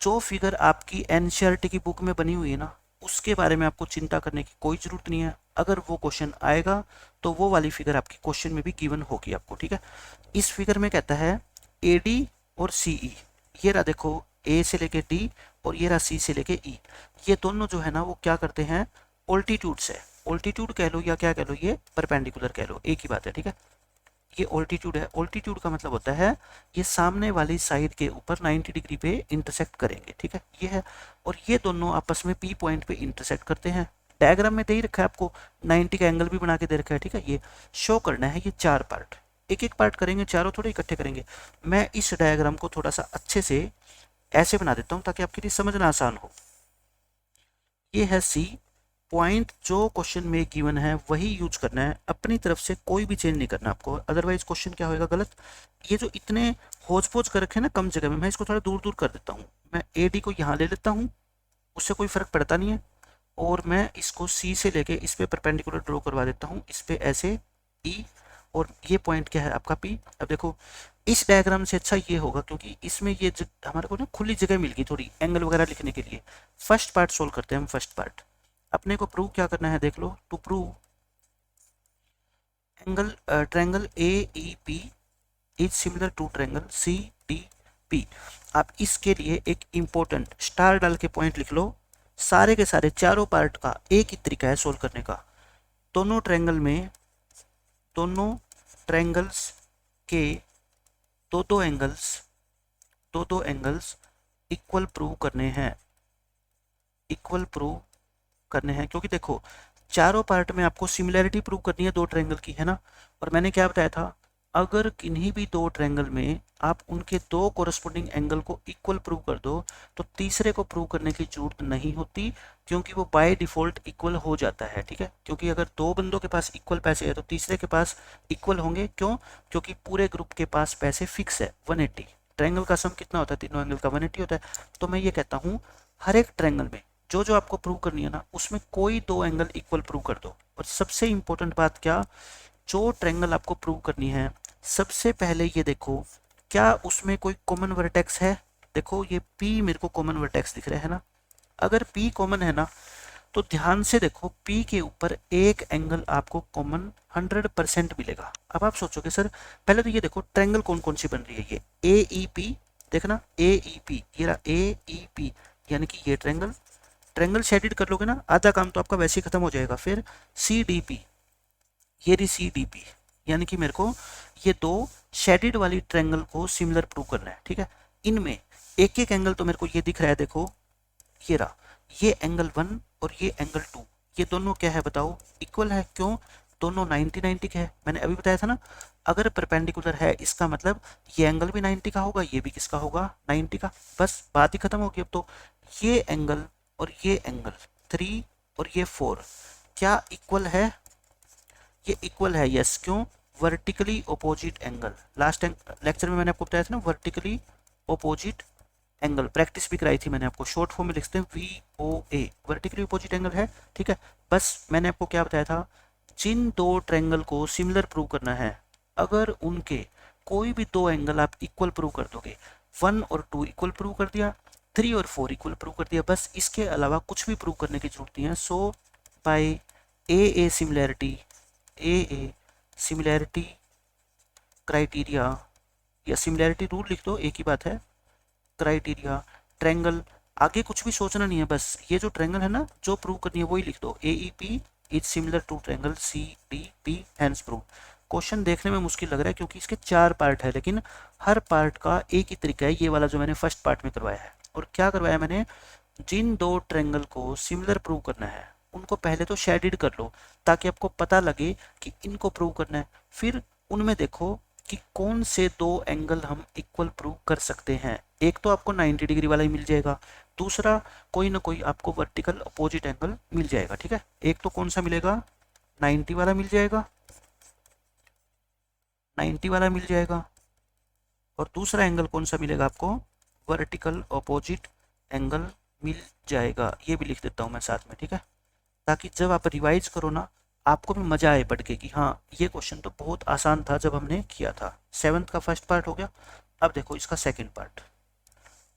जो फिगर आपकी एनसीईआरटी की बुक में बनी हुई है ना, उसके बारे में आपको चिंता करने की कोई जरूरत नहीं है। अगर वो क्वेश्चन आएगा तो वो वाली फिगर आपकी क्वेश्चन में भी गिवन होगी आपको, ठीक है। इस फिगर में कहता है AD और CE, ये रहा देखो A से लेके D और ये रहा C से लेके E। ये दोनों जो है ना वो क्या करते हैं, ऑल्टीट्यूड से, ऑल्टीट्यूड कह लो या क्या कह लो, ये परपेंडिकुलर कह लो, एक ही बात है, ठीक है। ये ऑल्टीट्यूड है। ऑल्टीट्यूड का मतलब होता है ये सामने वाली साइड के ऊपर 90 डिग्री पे इंटरसेक्ट करेंगे, ठीक है, ये है। और ये दोनों आपस में P पॉइंट पे इंटरसेक्ट करते हैं। डायग्राम में दे ही रखा है आपको, 90 का एंगल भी बना के दे रखा है, ठीक है। ये शो करना है ये 4 पार्ट, एक एक पार्ट करेंगे, चारों थोड़े इकट्ठे करेंगे। मैं इस डायग्राम को थोड़ा सा अच्छे से ऐसे बना देता हूँ ताकि आपके लिए समझना आसान हो। ये है C पॉइंट, जो क्वेश्चन में गिवन है वही यूज करना है, अपनी तरफ से कोई भी चेंज नहीं करना आपको, अदरवाइज क्वेश्चन क्या होएगा, गलत। ये जो इतने होज पोज कर रखे हैं ना कम जगह में, मैं इसको थोड़ा दूर दूर कर देता हूँ। मैं AD को यहाँ ले लेता हूँ, उससे कोई फर्क पड़ता नहीं है। और मैं इसको C से लेके इस पे परपेंडिकुलर ड्रॉ करवा देता हूँ, इस पे ऐसे E, और ये पॉइंट क्या है आपका P। अब देखो इस डायग्राम से अच्छा ये होगा क्योंकि इसमें ये हमारे को ना खुली जगह मिल गई थोड़ी एंगल वगैरह लिखने के लिए। फर्स्ट पार्ट सोल्व करते हैं हम। फर्स्ट पार्ट अपने को प्रूव क्या करना है, देख लो। To prove angle triangle AEP is similar to triangle CDP। आप इसके लिए एक इंपॉर्टेंट स्टार डाल के पॉइंट लिख लो। सारे के सारे चारों पार्ट का एक ही तरीका है सोल्व करने का। दोनों ट्रायंगल में, दोनों ट्रायंगल्स के दो एंगल्स इक्वल प्रूव करने हैं, इक्वल प्रूव करने हैं। क्योंकि देखो चारों पार्ट में आपको सिमिलैरिटी प्रूव करनी है दो ट्रायंगल की, है ना। और मैंने क्या बताया था, अगर किन्हीं भी दो ट्रायंगल में आप उनके दो कोरस्पोंडिंग एंगल को इक्वल प्रूव कर दो तो तीसरे को प्रूव करने की जरूरत नहीं होती, क्योंकि वो बाय डिफॉल्ट इक्वल हो जाता है। ठीक है, क्योंकि अगर दो बंदों के पास इक्वल पैसे है तो तीसरे के पास इक्वल होंगे। क्यों? क्योंकि पूरे ग्रुप के पास पैसे फिक्स है 180। ट्रायंगल का सम कितना होता है? तीनों एंगल का 180 होता है। तो मैं ये कहता हूँ हर एक ट्रायंगल में जो जो आपको प्रूव करनी है ना, उसमें कोई दो एंगल इक्वल प्रूव कर दो। और सबसे इंपॉर्टेंट बात क्या, जो ट्रायंगल आपको प्रूव करनी है, सबसे पहले ये देखो क्या उसमें कोई कॉमन वर्टेक्स है। देखो ये P मेरे को कॉमन वर्टेक्स दिख रहा है ना। अगर P कॉमन है ना, तो ध्यान से देखो P के ऊपर एक एंगल आपको कॉमन 100% मिलेगा। अब आप सोचोगे सर, पहले तो ये देखो ट्रायंगल कौन कौन सी बन रही है। ये AEP, देखना AEP, ये रहा AEP, यानी कि ये ट्रायंगल। ट्रायंगल शेडेड कर लोगे ना, आधा काम तो आपका वैसे ही खत्म हो जाएगा। फिर CDP, ये रही CDP, यानी कि मेरे को ये दो शेडेड वाली ट्रायंगल को सिमिलर प्रूव करना है। ठीक है, इनमें एक एक एंगल तो मेरे को ये दिख रहा है। देखो ये रहा, ये एंगल 1 और ये एंगल 2, ये दोनों क्या है बताओ? इक्वल है। क्यों? दोनों 90 90 के है। मैंने अभी बताया था ना, अगर परपेंडिकुलर है इसका मतलब ये एंगल भी 90 का होगा, ये भी किसका होगा? 90 का। बस बात ही खत्म होगी। अब तो ये एंगल और ये एंगल 3 और ये 4 क्या इक्वल है? ये इक्वल है, यस। क्यों? Vertically opposite angle. Last lecture में मैंने आपको बताया था ना, वर्टिकली अपोजिट एंगल, प्रैक्टिस भी कराई थी मैंने आपको। शॉर्ट फॉर्म में लिखते हैं VOA, वर्टिकली अपोजिट एंगल है। ठीक है, बस मैंने आपको क्या बताया था, जिन दो ट्रायंगल को सिमिलर प्रूव करना है, अगर उनके कोई भी दो एंगल आप इक्वल प्रूव कर दोगे, 1 और 2 इक्वल प्रूव कर दिया, 3 और 4 इक्वल प्रूव कर दिया, बस इसके अलावा कुछ भी प्रूव करने की जरूरत नहीं है। So by AA similarity, AA similarity criteria, या सिमिलैरिटी रूल लिख दो, एक ही बात है। क्राइटेरिया ट्रायंगल, आगे कुछ भी सोचना नहीं है, बस ये जो ट्रायंगल है ना जो प्रूव करनी है वही लिख दो। AEP is similar to triangle CDP, hence prove. Question देखने में मुश्किल लग रहा है क्योंकि इसके 4 पार्ट है, लेकिन हर पार्ट का एक ही तरीका है। ये वाला जो मैंने फर्स्ट पार्ट में करवाया है, और क्या करवाया मैंने, जिन दो ट्रायंगल को सिमिलर प्रूव करना है उनको पहले तो शेडेड कर लो, ताकि आपको पता लगे कि इनको प्रूव करना है। फिर उनमें देखो कि कौन से दो एंगल हम इक्वल प्रूव कर सकते हैं। एक तो आपको 90 डिग्री वाला ही मिल जाएगा, दूसरा कोई ना कोई आपको वर्टिकल अपोजिट एंगल मिल जाएगा। ठीक है, एक तो कौन सा मिलेगा, 90 वाला मिल जाएगा, 90 वाला मिल जाएगा, और दूसरा एंगल कौन सा मिलेगा आपको, वर्टिकल अपोजिट एंगल मिल जाएगा। ये भी लिख देता हूँ मैं साथ में। ठीक है, ताकि जब आप रिवाइज करो ना, आपको भी मजा आए पढ़ के कि हाँ ये क्वेश्चन तो बहुत आसान था जब हमने किया था। 7th का फर्स्ट पार्ट हो गया। अब देखो इसका सेकंड पार्ट।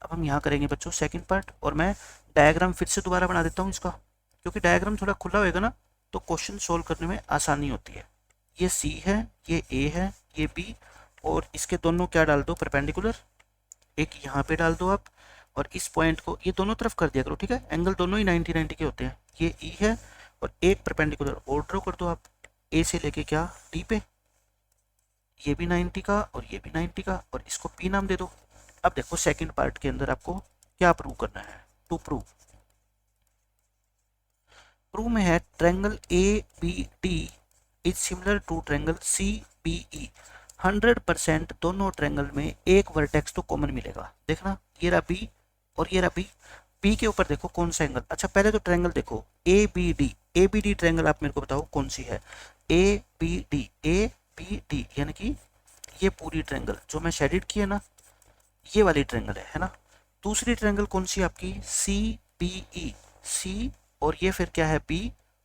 अब हम यहाँ करेंगे बच्चों सेकंड पार्ट, और मैं डायग्राम फिर से दोबारा बना देता हूँ इसका, क्योंकि डायग्राम थोड़ा खुला होएगा ना तो क्वेश्चन सोल्व करने में आसानी होती है। ये C है, ये A है, ये B, और इसके दोनों क्या डाल दो, परपेंडिकुलर। एक यहाँ पे डाल दो आप, और इस पॉइंट को ये दोनों तरफ कर दिया करो। ठीक है, एंगल दोनों ही 90 90 के होते हैं। ये E है, और एक परपेंडिकुलर और ड्रॉ कर दो आप, A से लेके क्या D पे, ये भी 90 का और ये भी 90 का, और इसको P नाम दे दो। अब देखो सेकंड पार्ट के अंदर आपको क्या प्रूव करना है। टू प्रूव में है triangle ABD is similar to triangle CBE। 100% दोनों ट्रायंगल में एक वर्टेक्स तो कॉमन मिलेगा। देखना ये रहा B और ये रहा B। B के ऊपर देखो कौन सा एंगल, अच्छा पहले तो ट्रायंगल देखो ABD ट्रायंगल आप मेरे को बताओ कौन सी है। ABD यानी कि ये पूरी ट्रायंगल जो मैं शेडेड की है ना, ये वाली ट्रायंगल है ना। दूसरी ट्रायंगल कौन सी आपकी, CBE, C, और ये फिर क्या है B,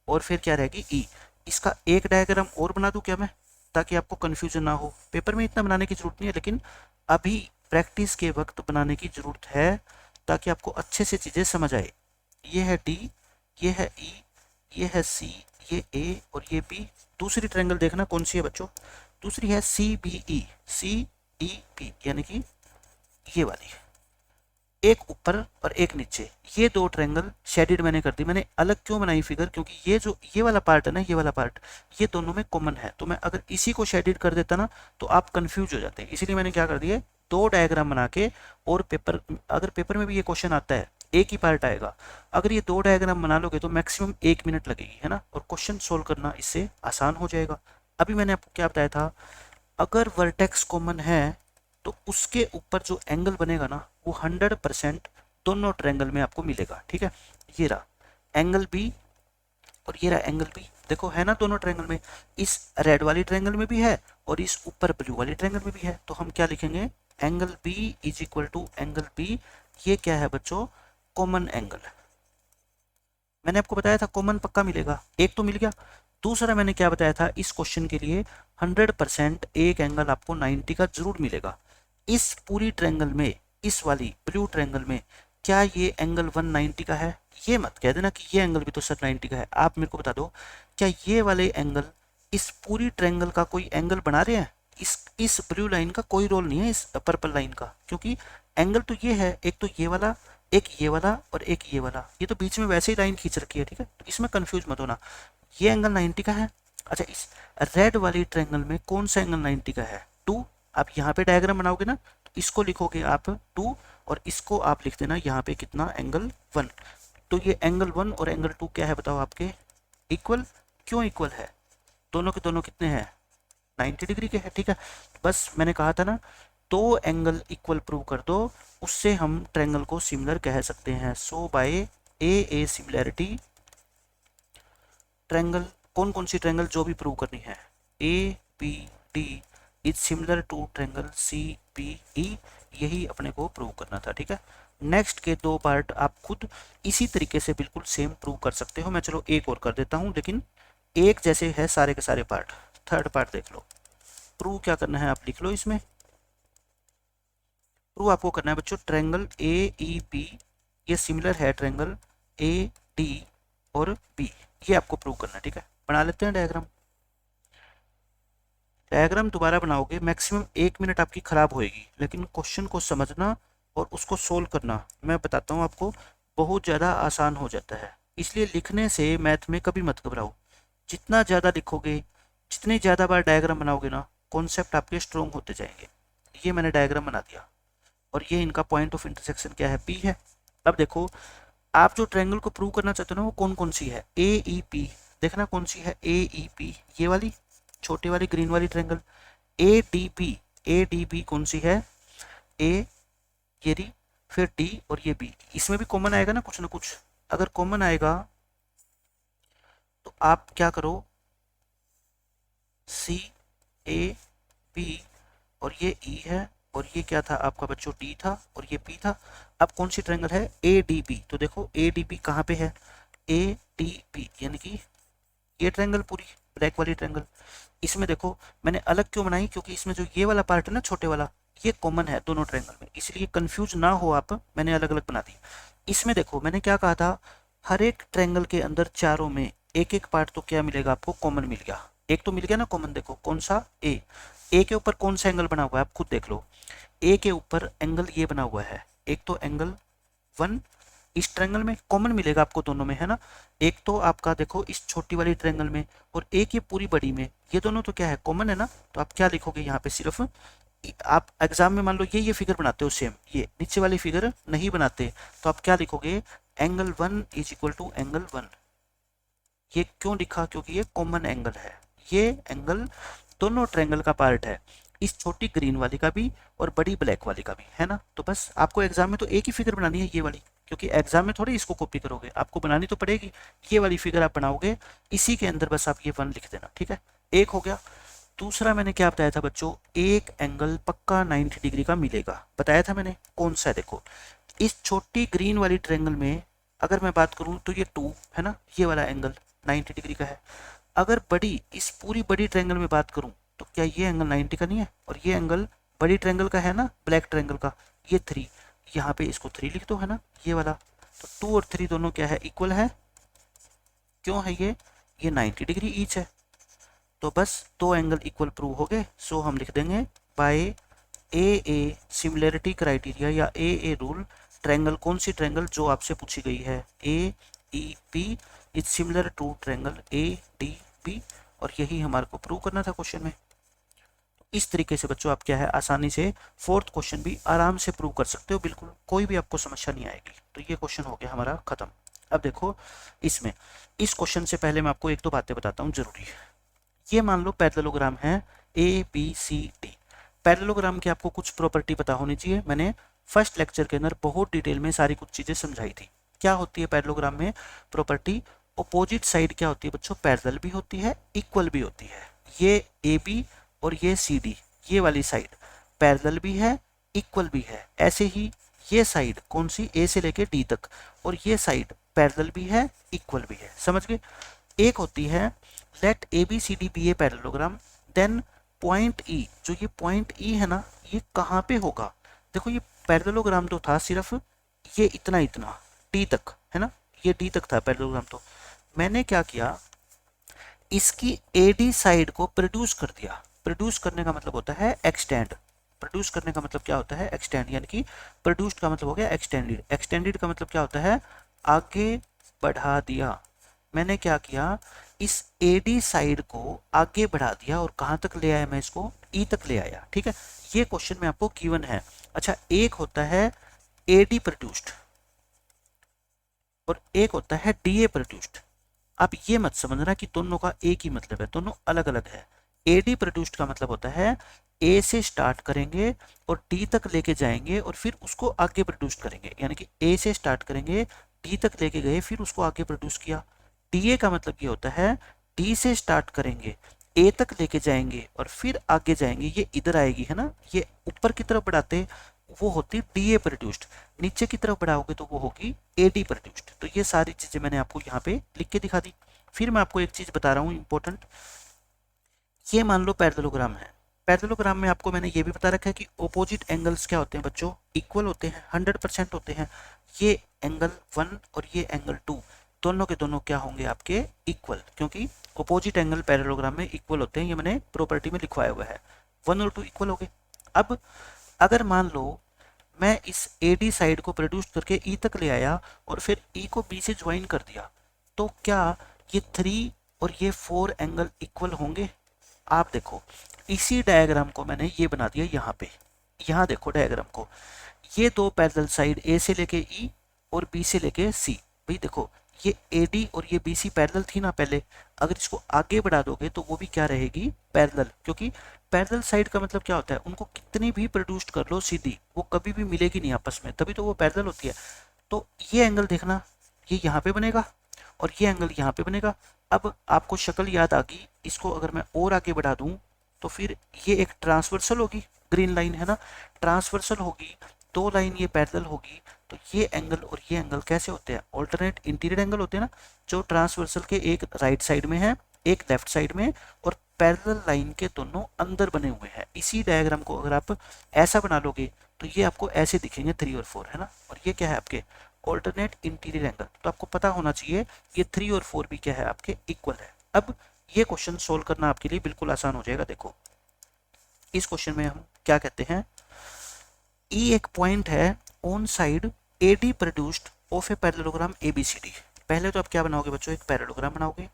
और फिर क्या रहेगी E। इसका एक डायग्राम और बना दूं क्या मैं, ताकि आपको कंफ्यूजन ना हो। पेपर में इतना बनाने की जरूरत नहीं है, लेकिन अभी प्रैक्टिस के वक्त बनाने की जरूरत है, ताकि आपको अच्छे से चीज़ें समझ आए। ये है D, ये है E, ये है C, ये A और ये B। दूसरी ट्रायंगल देखना कौन सी है बच्चों, दूसरी है CBE यानी कि ये वाली, एक ऊपर और एक नीचे। ये दो ट्रायंगल शेडेड मैंने कर दी। मैंने अलग क्यों बनाई फिगर, क्योंकि ये जो ये वाला पार्ट है ना, ये वाला पार्ट, ये दोनों में कॉमन है। तो मैं अगर इसी को शेडेड कर देता ना तो आप कंफ्यूज हो जाते हैं, इसीलिए मैंने क्या कर दिया, दो डायग्राम बना के। और पेपर, अगर पेपर में भी ये क्वेश्चन आता है एक ही पार्ट आएगा, अगर ये दो डायग्राम बना लोगे तो मैक्सिमम 1 मिनट लगेगी, है ना, और क्वेश्चन सोल्व करना इससे आसान हो जाएगा। अभी मैंने आपको क्या बताया था, अगर वर्टेक्स कॉमन है तो उसके ऊपर जो एंगल बनेगा ना वो 100% दोनों ट्रायंगल में आपको मिलेगा। ठीक है, ये रहा एंगल बी और ये रहा एंगल बी, देखो है ना दोनों ट्रायंगल में, इस रेड वाली ट्रायंगल में भी है और इस ऊपर ब्लू वाली ट्रायंगल में भी है। तो हम क्या लिखेंगे, angle B is equal to angle B, ये क्या है बच्चों, कॉमन एंगल। मैंने आपको बताया था कॉमन पक्का मिलेगा, एक तो मिल गया। दूसरा मैंने क्या बताया था, इस क्वेश्चन के लिए 100% एक एंगल आपको 90 का जरूर मिलेगा। इस पूरी ट्रायंगल में, इस वाली ब्लू ट्रायंगल में क्या ये एंगल 190 का है? ये मत कह देना कि ये एंगल भी तो सर 90 का है। आप मेरे को बता दो, क्या ये वाले एंगल इस पूरी ट्रायंगल का कोई एंगल बना रहे हैं? इस ब्लू लाइन का कोई रोल नहीं है इस पर्पल लाइन का, क्योंकि एंगल तो ये है, एक तो ये वाला, एक ये वाला और एक ये वाला, ये तो बीच में वैसे ही लाइन खींच रखी है। ठीक है, तो इसमें कंफ्यूज मत होना, ये एंगल 90 का है। अच्छा, इस रेड वाली ट्रायंगल में कौन सा एंगल 90 का है? 2। आप यहाँ पे डायग्राम बनाओगे ना तो इसको लिखोगे आप 2 और इसको आप लिख देना यहाँ पे कितना, एंगल 1। तो ये एंगल 1 और एंगल 2 क्या है बताओ आपके, इक्वल। क्यों इक्वल है? दोनों के दोनों कितने हैं, 90 डिग्री के हैं। ठीक है, बस मैंने कहा था ना, दो एंगल इक्वल प्रूव कर दो, उससे हम ट्रायंगल को सिमिलर कह सकते हैं। So by A similarity, triangle कौन कौन सी ट्रायंगल जो भी प्रूव करनी है, A B D is similar to triangle C B E, यही अपने को प्रूव करना था। ठीक है, नेक्स्ट के दो पार्ट आप खुद इसी तरीके से बिल्कुल सेम प्रूव कर सकते हो। मैं चलो एक और कर देता हूँ, लेकिन एक जैसे है सारे के सारे पार्ट। थर्ड पार्ट देख लो, प्रूव क्या करना है आप लिख लो इसमें। प्रूव आपको करना है बच्चों, ट्रायंगल ए ई बी ये सिमिलर है ट्रायंगल ए डी और बी, ये आपको प्रूव करना है। ठीक है, बना लेते हैं डायग्राम। डायग्राम दोबारा बनाओगे मैक्सिमम 1 मिनट आपकी खराब होएगी, लेकिन क्वेश्चन को समझना और उसको सोल्व करना, मैं बताता हूँ आपको, बहुत ज़्यादा आसान हो जाता है। इसलिए लिखने से मैथ में कभी मत घबराओ, जितना ज़्यादा लिखोगे, जितनी ज़्यादा बार डायग्राम बनाओगे ना, कॉन्सेप्ट आपके स्ट्रॉन्ग होते जाएंगे। ये मैंने डायग्राम बना दिया और ये इनका पॉइंट ऑफ इंटरसेक्शन क्या है, पी है। अब देखो, आप जो ट्रायंगल को प्रूव करना चाहते हो ना वो कौन कौन सी है, ए ई पी, देखना कौन सी है ए ई पी, ये वाली छोटी वाली ग्रीन वाली ट्रायंगल। ए डी बी कौन सी है, ए ये डी, फिर डी और ये बी, इसमें भी कॉमन आएगा ना कुछ ना कुछ। अगर कॉमन आएगा तो आप क्या करो, सी ए बी और ये ई है और ये क्या था आपका बच्चों, डी था और ये पी था। अब कौन सी ट्रायंगल है, ए डी बी, तो देखो ए डी बी कहाँ पे है, ए डी बी यानी कि ये ट्रायंगल पूरी ब्लैक वाली ट्रायंगल। इसमें देखो मैंने अलग क्यों बनाई, क्योंकि इसमें जो ये वाला पार्ट है ना छोटे वाला, ये कॉमन है दोनों ट्रायंगल में, इसलिए कंफ्यूज ना हो आप, मैंने अलग अलग बना दी। इसमें देखो मैंने क्या कहा था, हर एक ट्रायंगल के अंदर चारों में एक एक पार्ट तो क्या मिलेगा आपको, कॉमन मिल गया। एक तो मिल गया ना कॉमन, देखो कौन सा, ए के ऊपर कौन सा एंगल बना हुआ है आप खुद देख लो, ए के ऊपर एंगल ये बना हुआ है, एक तो एंगल 1, इस ट्रायंगल में कॉमन मिलेगा आपको दोनों में, है ना। एक तो आपका देखो इस छोटी वाली ट्रायंगल में और एक ये पूरी बड़ी में, ये दोनों तो क्या है, कॉमन है ना। तो आप क्या लिखोगे यहाँ पे, सिर्फ आप एग्जाम में मान लो ये फिगर बनाते हो सेम, ये नीचे वाली फिगर नहीं बनाते, तो आप क्या लिखोगे, angle 1 is equal to angle 1। ये क्यों लिखा, क्योंकि ये कॉमन एंगल है, ये एंगल दोनों ट्रायंगल का पार्ट है, इस छोटी ग्रीन वाली का भी और बड़ी ब्लैक वाली का भी, है ना। तो बस आपको एग्जाम में तो एक ही फिगर बनानी है, ये वाली, क्योंकि एग्जाम में थोड़ी इसको कॉपी करोगे, आपको बनानी तो पड़ेगी। ये वाली फिगर आप बनाओगे, इसी के अंदर बस आप ये 1 लिख देना। ठीक है, एक हो गया। दूसरा मैंने क्या बताया था बच्चों, एक एंगल पक्का 90 डिग्री का मिलेगा, बताया था मैंने, कौन सा है देखो, इस छोटी ग्रीन वाली ट्रायंगल में अगर मैं बात करूं तो ये 2 है ना, ये वाला एंगल 90 डिग्री का है। अगर बड़ी, इस पूरी बड़ी ट्रायंगल में बात करूं तो क्या ये एंगल 90 का नहीं है, और ये एंगल बड़ी ट्रायंगल का है ना, ब्लैक ट्रायंगल का, ये 3, यहाँ पे इसको 3 लिख दो, है ना ये वाला। तो 2 और 3 दोनों क्या है, इक्वल है। क्यों है ये 90 डिग्री ईच है। तो बस दो एंगल इक्वल प्रूव हो गए। सो हम लिख देंगे बाय ए सिमिलैरिटी क्राइटेरिया या ए रूल, ट्रायंगल कौन सी ट्रायंगल जो आपसे पूछी गई है, A E P is similar to triangle A D B, और यही हमारे को प्रूव करना था क्वेश्चन में। इस तरीके से बच्चों आप क्या है, आसानी से फोर्थ क्वेश्चन भी आराम से प्रूव कर सकते हो, बिल्कुल कोई भी आपको समस्या नहीं आएगी। तो ये क्वेश्चन हो गया हमारा खत्म। अब देखो इस क्वेश्चन से पहले मैं आपको एक दो बातें बताता हूँ जरूरी है। ये मान लो पैरेललोग्राम है, ABCD। पैरेललोग्राम की आपको कुछ प्रॉपर्टी पता होनी चाहिए, मैंने फर्स्ट लेक्चर के अंदर बहुत डिटेल में सारी कुछ चीज़ें समझाई थी। क्या होती है पैरेललोग्राम में प्रॉपर्टी? अपोजिट साइड क्या होती है बच्चों? पैरेलल भी होती है, इक्वल भी होती है। ये AB और ये CD, ये वाली साइड पैरेलल भी है, इक्वल भी है। ऐसे ही ये साइड कौन सी? A से लेके D तक, और ये साइड पैरेलल भी है, इक्वल भी है। समझ गए? एक होती है let ABCD be a parallelogram, then point E, जो ये पॉइंट E है ना, ये कहाँ पे होगा? देखो ये पैरेललोग्राम तो था सिर्फ ये इतना इतना D तक, है ना, ये D तक था पैरेललोग्राम। तो मैंने क्या किया, इसकी AD साइड को प्रोड्यूस कर दिया। प्रोड्यूस करने का मतलब होता है एक्सटेंड। प्रोड्यूस करने का मतलब क्या होता है? एक्सटेंड, यानी कि प्रोड्यूस्ड का मतलब हो गया एक्सटेंडेड। एक्सटेंडेड का मतलब क्या होता है? आगे बढ़ा दिया। मैंने क्या किया, इस AD साइड को आगे बढ़ा दिया और कहाँ तक ले आया मैं इसको? E तक ले आया। ठीक है, ये क्वेश्चन में आपको गिवन है। अच्छा, एक होता है AD प्रोड्यूस्ड और एक होता है DA प्रोड्यूस्ड। आप ये मत समझना कि दोनों का एक ही मतलब है, दोनों अलग अलग है। AD प्रोड्यूस्ड का मतलब होता है A से स्टार्ट करेंगे और D तक लेके जाएंगे और फिर उसको आगे प्रोड्यूस करेंगे, यानी कि A से स्टार्ट करेंगे, D तक लेके गए, फिर उसको आगे प्रोड्यूस किया। DA का मतलब ये होता है D से स्टार्ट करेंगे, A तक लेके जाएंगे और फिर आगे जाएंगे। ये इधर आएगी, है ना, ये ऊपर की तरफ बढ़ाते वो होती DA प्रोड्यूस्ड, नीचे की तरफ बढ़ाओगे तो वो होगी AD प्रोड्यूस्ड। तो ये सारी चीजें मैंने आपको यहाँ पे लिख के दिखा दी। फिर मैं आपको एक चीज बता रहा हूँ इंपॉर्टेंट। ये मान लो पैरेललोग्राम है। पैरेललोग्राम में आपको मैंने ये भी बता रखा है कि ऑपोजिट एंगल्स क्या होते हैं बच्चों? इक्वल होते हैं, 100% होते हैं। ये एंगल 1 और ये एंगल 2 दोनों के दोनों क्या होंगे आपके? इक्वल, क्योंकि ऑपोजिट एंगल पैरेललोग्राम में इक्वल होते हैं। ये मैंने प्रॉपर्टी में लिखवाया हुआ है, 1 और 2 इक्वल हो गए। अब अगर मान लो मैं इस AD साइड को प्रोड्यूस करके E तक ले आया और फिर E को B से ज्वाइन कर दिया, तो क्या ये 3 और ये 4 एंगल इक्वल होंगे? आप देखो, इसी डायग्राम को मैंने ये बना दिया यहाँ पे। यहाँ देखो डायग्राम को, ये दो पैरेलल साइड A से लेके E और B से लेके C। भाई देखो, ये AD और ये BC पैरेलल थी ना पहले, अगर इसको आगे बढ़ा दोगे तो वो भी क्या रहेगी? पैरेलल। क्योंकि पैरेलल साइड का मतलब क्या होता है? उनको कितनी भी प्रोड्यूस कर लो सीधी, वो कभी भी मिलेगी नहीं आपस में, तभी तो वो पैरेलल होती है। तो ये एंगल देखना, ये यहाँ पे बनेगा और ये एंगल यहाँ पे बनेगा। अब आपको शक्ल याद आ गई, इसको अगर मैं और आगे बढ़ा दूं तो फिर ये एक ट्रांसवर्सल होगी, ग्रीन लाइन है ना, ट्रांसवर्सल होगी, दो लाइन ये पैरेलल होगी। तो ये एंगल और ये एंगल कैसे होते हैं? ऑल्टरनेट इंटीरियर एंगल होते हैं ना, जो ट्रांसवर्सल के एक राइट साइड में है, एक लेफ्ट साइड में, और पैरेलल लाइन के दोनों अंदर बने हुए हैं। इसी डायग्राम को अगर आप ऐसा बना लोगे तो ये आपको ऐसे दिखेंगे 3 और 4, है ना, और ये क्या है आपके? Alternate interior angle. तो आपको पता होना चाहिए ये 3 और 4 भी क्या है आपके? इक्वल है। अब ये क्वेश्चन सोल्व करना आपके लिए बिल्कुल आसान हो जाएगा। देखो, इस क्वेश्चन में हम क्या कहते हैं, E एक पॉइंट है on side AD produced of a parallelogram ABCD। पहले तो आप क्या बनाओगे बच्चों? एक पैरेललोग्राम बनाओगे।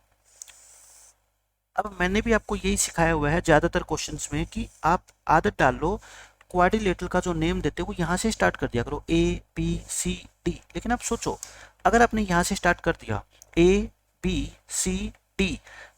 अब मैंने भी आपको यही सिखाया हुआ है ज़्यादातर क्वेश्चंस में कि आप आदत डाल लो, क्वाड्रिलेटरल का जो नेम देते हो वो यहाँ से स्टार्ट कर दिया करो, ABCD। लेकिन आप सोचो, अगर आपने यहाँ से स्टार्ट कर दिया ABCD,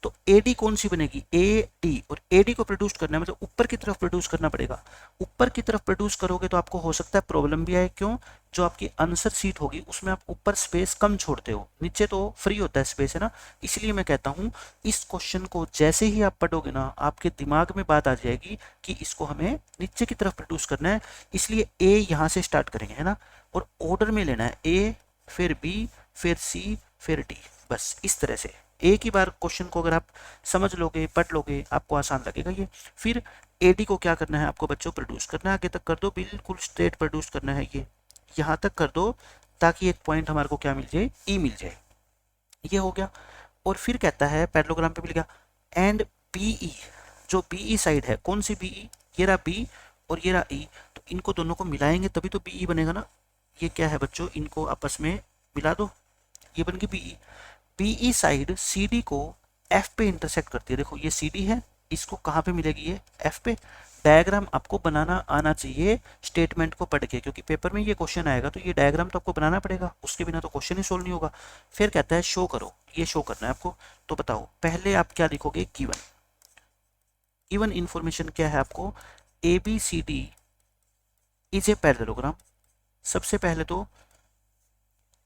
तो AD कौन सी बनेगी? AD, और AD को प्रोड्यूस करना है मतलब ऊपर की तरफ प्रोड्यूस करना पड़ेगा। ऊपर की तरफ प्रोड्यूस करोगे तो आपको हो सकता है प्रॉब्लम भी आए। क्यों? जो आपकी आंसर शीट होगी उसमें आप ऊपर स्पेस कम छोड़ते हो, नीचे तो फ्री होता है स्पेस, है ना। इसलिए मैं कहता हूँ इस क्वेश्चन को जैसे ही आप पढ़ोगे ना, आपके दिमाग में बात आ जाएगी कि इसको हमें नीचे की तरफ प्रोड्यूस करना है। इसलिए A यहाँ से स्टार्ट करेंगे, है ना, और ऑर्डर में लेना है, A फिर B फिर C फिर D। बस इस तरह से एक ही बार क्वेश्चन को अगर आप समझ लोगे, पढ़ लोगे, आपको आसान लगेगा ये। फिर AD को क्या करना है आपको बच्चों? प्रोड्यूस करना है। आगे तक कर दो, बिल्कुल स्ट्रेट प्रोड्यूस करना है, ये यहाँ तक कर दो ताकि एक पॉइंट हमारे को क्या मिल जाए? E मिल जाए। ये हो गया। और फिर कहता है पैरेललोग्राम पे मिल गया, एंड BE, जो BE साइड है, कौन सी BE? ये रहा B और ये रहा E, तो इनको दोनों को मिलाएंगे तभी तो BE बनेगा ना। ये क्या है बच्चों? इनको आपस में मिला दो, ये बन गई BE। BE साइड CD को F पे इंटरसेक्ट करती है। देखो ये CD है, इसको कहाँ पे मिलेगी? ये F पे। डायग्राम आपको बनाना आना चाहिए स्टेटमेंट को पढ़ के, क्योंकि पेपर में ये क्वेश्चन आएगा तो ये डायग्राम तो आपको बनाना पड़ेगा, उसके बिना तो क्वेश्चन ही सोल्व नहीं होगा। फिर कहता है शो करो, ये शो करना है आपको। तो बताओ पहले आप क्या लिखोगे? गिवन। गिवन इन्फॉर्मेशन क्या है आपको, A B C D is a parallelogram. सबसे पहले तो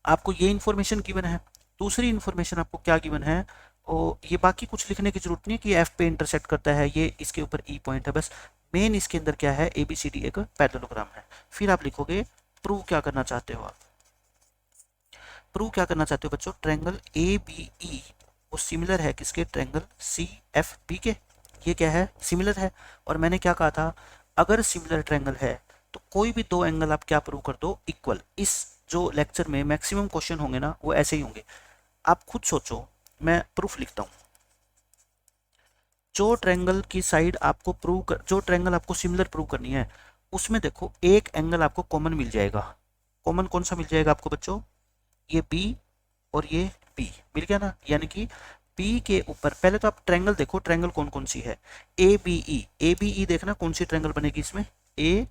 आपको ये इन्फॉर्मेशन गिवन है। दूसरी इन्फॉर्मेशन आपको क्या गिवन है, और ये बाकी कुछ लिखने की जरूरत नहीं है कि एफ पे इंटरसेक्ट करता है, ये इसके ऊपर ई पॉइंट है, बस मेन इसके अंदर क्या है, ए बी सी डी एक पैरेललोग्राम है। फिर आप लिखोगे प्रूव क्या करना चाहते हो, आप प्रूव क्या करना चाहते हो बच्चों, ट्रायंगल ए बी ई वो सिमिलर है किसके, ट्रायंगल सी एफ बी के। ये क्या है, सिमिलर है। और मैंने क्या कहा था, अगर सिमिलर ट्रायंगल है तो कोई भी दो एंगल आप क्या प्रूव कर दो, इक्वल। इस जो लेक्चर में मैक्सिमम क्वेश्चन होंगे ना वो ऐसे ही होंगे। आप खुद सोचो, मैं प्रूफ लिखता हूँ। जो ट्रायंगल की साइड आपको प्रूव कर, जो ट्रायंगल आपको सिमिलर प्रूव करनी है उसमें देखो एक एंगल आपको कॉमन मिल जाएगा। कॉमन कौन सा मिल जाएगा आपको बच्चों, ये बी और ये बी मिल गया ना, यानी कि बी के ऊपर पहले तो आप ट्रायंगल देखो, ट्रायंगल कौन कौन सी है, A B E. A B ई देखना कौन सी ट्रायंगल बनेगी इसमें, ए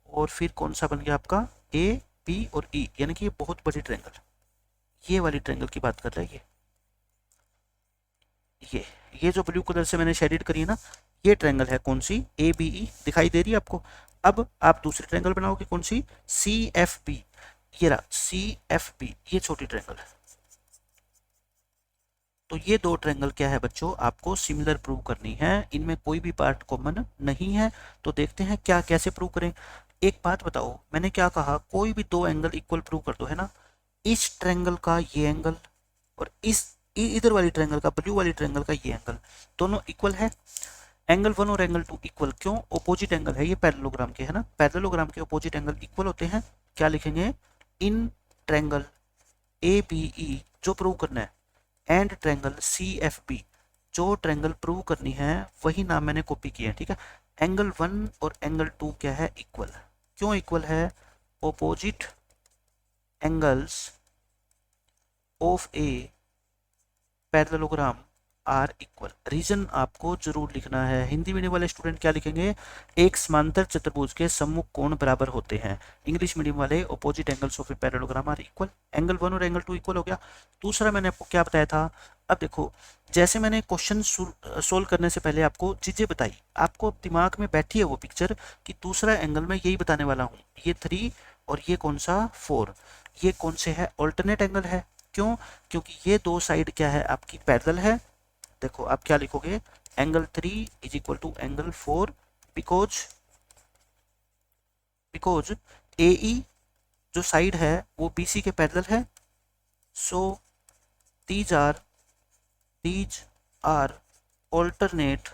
और फिर कौन सा बन गया आपका, ए बी और ई, यानी कि ये बहुत बड़ी ट्रायंगल, ये वाली ट्रायंगल की बात कर रहा है। ये जो ब्लू कलर से मैंने शेडेड करी है ना, ये ट्रायंगल है कौन सी, ए बी ई, दिखाई दे रही है आपको। अब आप दूसरी ट्रायंगल बनाओगे कौन सी, सी एफ बी। ये रहा सी एफ बी, ये छोटी ट्रायंगल है। तो ये दो ट्रायंगल क्या है बच्चों, आपको सिमिलर प्रूव करनी है, इनमें कोई भी पार्ट कॉमन नहीं है। तो देखते हैं क्या कैसे प्रूव करें। एक बात बताओ, मैंने क्या कहा, कोई भी दो एंगल इक्वल प्रूव कर दो, है ना। इस ट्रायंगल का ये एंगल और इस इधर वाली ट्रायंगल का, ब्लू वाली ट्रायंगल का ये एंगल, दोनों इक्वल है। एंगल 1 और एंगल 2 इक्वल, क्यों, ओपोजिट एंगल है ये पैरेललोग्राम के, है ना। पैरेललोग्राम के ओपोजिट एंगल इक्वल होते हैं। क्या लिखेंगे, इन ट्रायंगल ए बी ई जो प्रूव करना है, and triangle C F B जो ट्रायंगल प्रूव करनी है, वही नाम मैंने कॉपी किया है, ठीक है। एंगल 1 और एंगल 2 क्या है, इक्वल। क्यों इक्वल है, opposite angles of a parallelogram are equal. Reason आपको जरूर लिखना है। हिंदी मीडियम वाले स्टूडेंट क्या लिखेंगे, एक समांतर चतुर्भुज के सम्मुख कोण बराबर होते हैं। इंग्लिश मीडियम वाले opposite angles of a parallelogram are equal. Angle 1 और एंगल 2 इक्वल हो गया। दूसरा मैंने आपको क्या बताया था, अब देखो, जैसे मैंने क्वेश्चन सोल्व करने से पहले आपको चीजें बताई, आपको दिमाग में बैठी है वो पिक्चर कि दूसरा एंगल मैं यही बताने वाला हूँ, ये 3 और ये कौन सा 4, ये कौन से है, ऑल्टरनेट एंगल है। क्यों, क्योंकि ये दो साइड क्या है आपकी पैरेलल है। देखो आप क्या लिखोगे, angle 3 is equal to angle 4 because A E जो साइड है वो बी सी के पैरेलल है। So these are alternate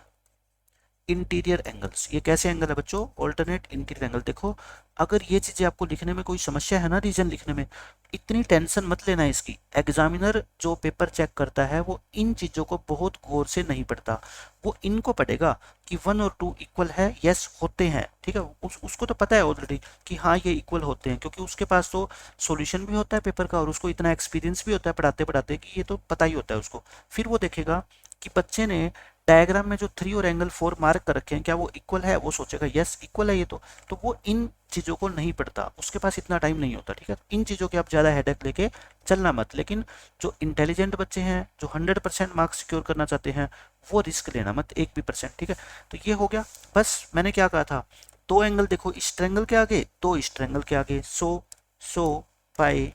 interior angles. ये कैसे एंगल है बच्चों, ऑल्टरनेट इंटीरियर एंगल। देखो अगर ये चीजें आपको लिखने में कोई समस्या है ना, रीजन लिखने में, इतनी टेंशन मत लेना इसकी। एग्जामिनर जो पेपर चेक करता है वो इन चीजों को बहुत गौर से नहीं पढ़ता, वो इनको पढ़ेगा कि 1 और 2 इक्वल है, यस होते हैं, ठीक है। उसको तो पता है ऑलरेडी कि हाँ ये इक्वल होते हैं, क्योंकि उसके पास तो सॉल्यूशन भी होता है पेपर का और उसको इतना एक्सपीरियंस भी होता है पढ़ाते पढ़ाते कि ये तो पता ही होता है उसको। फिर वो देखेगा कि बच्चे ने डायग्राम में जो 3 और एंगल 4 मार्क कर रखे हैं क्या वो इक्वल है, वो सोचेगा यस इक्वल है ये तो वो इन चीज़ों को नहीं पढ़ता, उसके पास इतना टाइम नहीं होता, ठीक है। इन चीज़ों के आप ज़्यादा हेडेक लेके चलना मत। लेकिन जो इंटेलिजेंट बच्चे हैं, जो 100% मार्क्स सिक्योर करना चाहते हैं, वो रिस्क लेना मत एक भी परसेंट, ठीक है। तो ये हो गया। बस मैंने क्या कहा था, दो एंगल देखो इस ट्रायंगल के आगे, दो इस ट्रायंगल के आगे, so by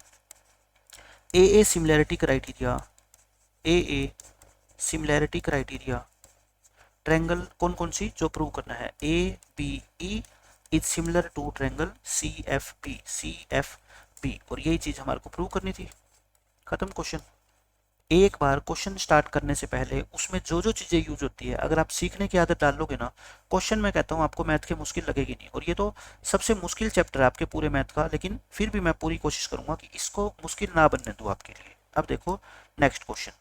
A similarity criteria, A similarity criteria, triangle कौन कौन सी जो प्रूव करना है, A B E is similar to triangle C F B, और यही चीज हमारे को प्रूव करनी थी। खत्म क्वेश्चन। एक बार क्वेश्चन स्टार्ट करने से पहले उसमें जो जो चीजें यूज होती है अगर आप सीखने की आदत डाल लोगे ना, क्वेश्चन मैं कहता हूँ आपको मैथ के मुश्किल लगेगी नहीं। और ये तो सबसे मुश्किल चैप्टर है आपके पूरे मैथ का, लेकिन फिर भी मैं पूरी कोशिश करूंगा कि इसको मुश्किल ना बनने दूं आपके लिए। अब देखो नेक्स्ट क्वेश्चन,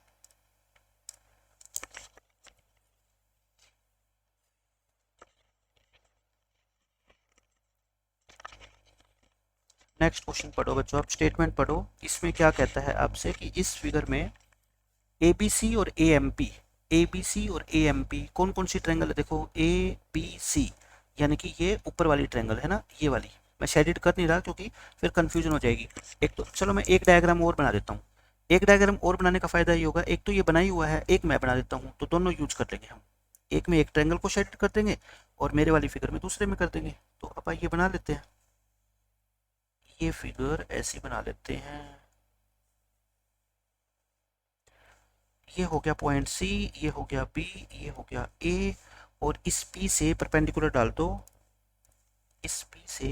नेक्स्ट क्वेश्चन पढ़ो बच्चों, आप स्टेटमेंट पढ़ो। इसमें क्या कहता है आपसे कि इस फिगर में ए बी सी और ए एम पी कौन कौन सी ट्रायंगल है। देखो ए बी सी यानी कि ये ऊपर वाली ट्रायंगल है ना, ये वाली। मैं शेडिड कर नहीं रहा क्योंकि फिर कंफ्यूजन हो जाएगी। एक तो चलो मैं एक डायग्राम और बना देता हूँ। एक डायग्राम और बनाने का फायदा ये होगा, एक तो ये बना ही हुआ है, एक मैं बना देता हूँ, तो दोनों यूज कर लेंगे हम। एक में एक ट्रायंगल को शेड कर देंगे और मेरे वाली फिगर में दूसरे में कर देंगे। तो अब ये बना लेते हैं, ये फिगर ऐसी बना लेते हैं। ये हो गया पॉइंट सी, ये हो गया बी, ये हो गया ए, और इस पी से परपेंडिकुलर डाल दो, इस पी से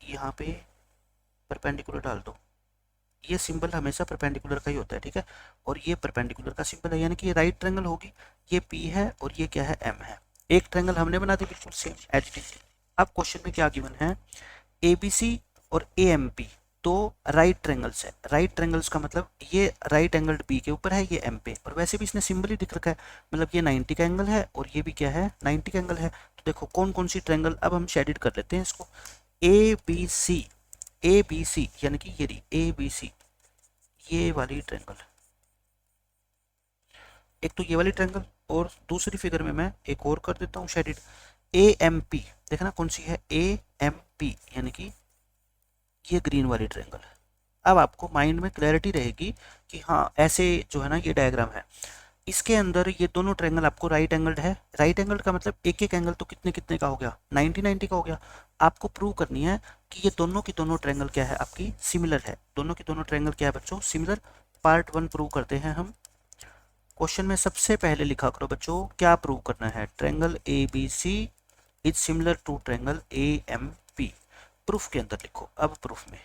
यहाँ पे परपेंडिकुलर डाल दो। ये सिंबल हमेशा परपेंडिकुलर का ही होता है, ठीक है। और ये परपेंडिकुलर का सिंबल है, यानी कि ये राइट ट्रायंगल होगी। ये पी है और ये क्या है, एम है। एक ट्रायंगल हमने बना दी बिल्कुल सेम एज इट इज। अब क्वेश्चन में क्या गिवन है, ए बी सी और ए एम पी तो राइट ट्रायंगल्स है। राइट ट्रायंगल्स का मतलब ये राइट एंगल बी के ऊपर है, ये एम पे, और वैसे भी इसने सिंबल ही दिख रखा है, मतलब ये 90 का एंगल है और ये भी क्या है, 90 का एंगल है। तो देखो कौन कौन सी ट्रायंगल, अब हम शेडिड कर लेते हैं इसको। A B C, A B सी यानी कि ये रही ए बी सी, ये वाली ट्रायंगल, एक तो ये वाली ट्रायंगल, और दूसरी फिगर में मैं एक और कर देता हूँ शेडिड, ए एम पी। देखना कौन सी है, ए एम पी, यानी कि ये ग्रीन वाली ट्रायंगल है। अब आपको माइंड में क्लैरिटी रहेगी कि हाँ ऐसे जो है ना ये डायग्राम है, इसके अंदर ये दोनों ट्रायंगल आपको राइट एंगल्ड है। राइट एंगल का मतलब एक एक एंगल तो कितने कितने का हो गया, 90 90 का हो गया। आपको प्रूव करनी है कि ये दोनों की दोनों ट्रायंगल क्या है, आपकी सिमिलर है। दोनों की दोनों ट्रायंगल क्या है बच्चों, सिमिलर। पार्ट 1 प्रूव करते हैं हम। क्वेश्चन में सबसे पहले लिखा करो बच्चों, क्या प्रूव करना है, triangle A B C is similar to triangle A M P. Proof के अंदर लिखो। अब प्रूफ में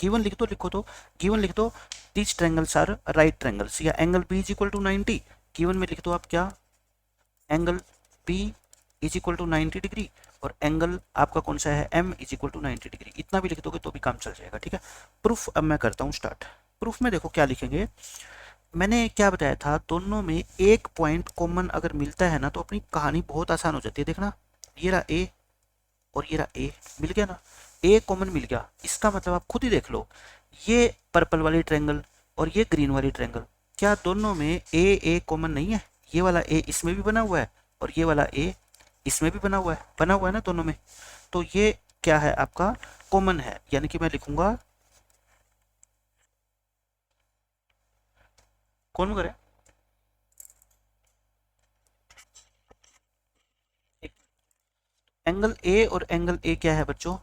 गिवन लिख दो, लिखो तो गिवन लिख दो, these triangles are right triangles, या angle B is equal to 90। Given में लिख दो आप क्या, angle B is equal to 90 degree, और एंगल आपका कौन सा है, M is equal to 90 degree. इतना भी लिख दोगे तो भी काम चल जाएगा, ठीक है। प्रूफ अब मैं करता हूँ स्टार्ट। प्रूफ में देखो क्या लिखेंगे, मैंने क्या बताया था, दोनों में एक पॉइंट कॉमन अगर मिलता है ना तो अपनी कहानी बहुत आसान हो जाती है। देखना ये रहा ए और ये रहा ए, मिल गया ना, ए कॉमन मिल गया। इसका मतलब आप खुद ही देख लो, ये पर्पल वाली ट्रायंगल और ये ग्रीन वाली ट्रायंगल, क्या दोनों में ए कॉमन नहीं है। ये वाला ए इसमें भी बना हुआ है और ये वाला ए इसमें भी बना हुआ है ना दोनों में। तो ये क्या है आपका, कॉमन है, यानी कि मैं लिखूंगा कौन करे, एंगल ए और एंगल ए क्या है बच्चों,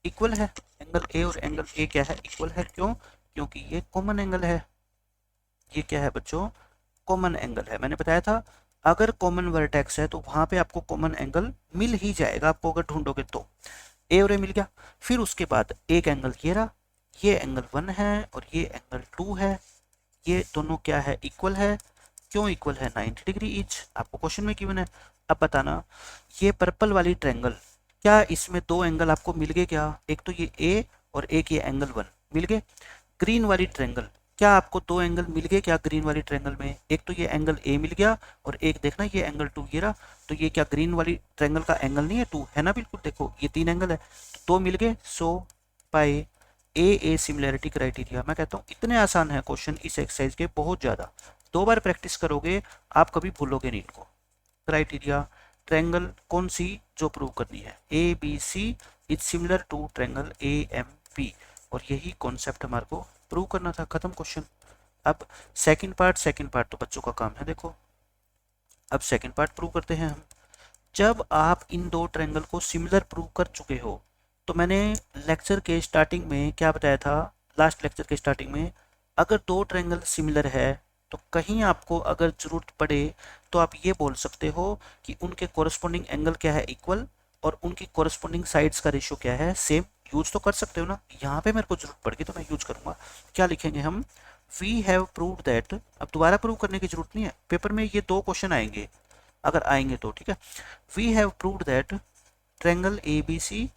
इक्वल है। एंगल ए और एंगल ए क्या है, इक्वल है। क्यों, क्योंकि ये कॉमन एंगल है। ये क्या है बच्चों, कॉमन एंगल है। मैंने बताया था अगर कॉमन वर्टेक्स है तो वहां पे आपको कॉमन एंगल मिल ही जाएगा, आपको अगर ढूंढोगे तो। ए और ए मिल गया। फिर उसके बाद एक एंगल ये रहा, ये एंगल 1 है और ये एंगल 2 है। ये दोनों क्या है, इक्वल है। क्यों इक्वल है, 90 डिग्री ईच, आपको क्वेश्चन में गिवन है। अब बताना, ये पर्पल वाली ट्रायंगल, क्या इसमें दो एंगल आपको मिल गए क्या, एक तो ये ए और एक ये एंगल 1 मिल गए। ग्रीन वाली ट्रायंगल, क्या आपको दो एंगल मिल गए क्या ग्रीन वाली ट्रायंगल में, एक तो ये एंगल ए मिल गया और एक देखना ये एंगल 2 ये रहा। तो ये क्या ग्रीन वाली ट्रायंगल का एंगल नहीं है 2, है ना, बिल्कुल। देखो ये 3 एंगल है तो 2 मिल गए। सो बाय ए सिमिलैरिटी क्राइटेरिया। मैं कहता हूँ इतने आसान है क्वेश्चन इस एक्सरसाइज के, बहुत ज़्यादा। 2 बार प्रैक्टिस करोगे आप कभी भूलोगे नहीं इनको। क्राइटेरिया, ट्रायंगल कौन सी जो प्रूव करनी है, A B C is similar to triangle A M P, और यही कॉन्सेप्ट हमारे को प्रूव करना था। खत्म क्वेश्चन। अब सेकंड पार्ट तो बच्चों का काम है। देखो अब सेकंड पार्ट प्रूव करते हैं हम। जब आप इन दो ट्रायंगल को सिमिलर प्रूव कर चुके हो, तो मैंने लेक्चर के स्टार्टिंग में क्या बताया था, लास्ट लेक्चर के स्टार्टिंग में, अगर दो ट्रायंगल सिमिलर है तो कहीं आपको अगर जरूरत पड़े तो आप ये बोल सकते हो कि उनके कोरस्पॉन्डिंग एंगल क्या है, इक्वल, और उनकी कोरस्पॉन्डिंग साइड्स का रेशियो क्या है, सेम। यूज तो कर सकते हो ना। यहाँ पे मेरे को जरूरत पड़ेगी तो मैं यूज करूंगा। क्या लिखेंगे हम, वी हैव प्रूव्ड दैट। अब दोबारा प्रूव करने की जरूरत नहीं है, पेपर में ये 2 क्वेश्चन आएंगे अगर आएंगे तो, ठीक है। We have proved that triangle A B C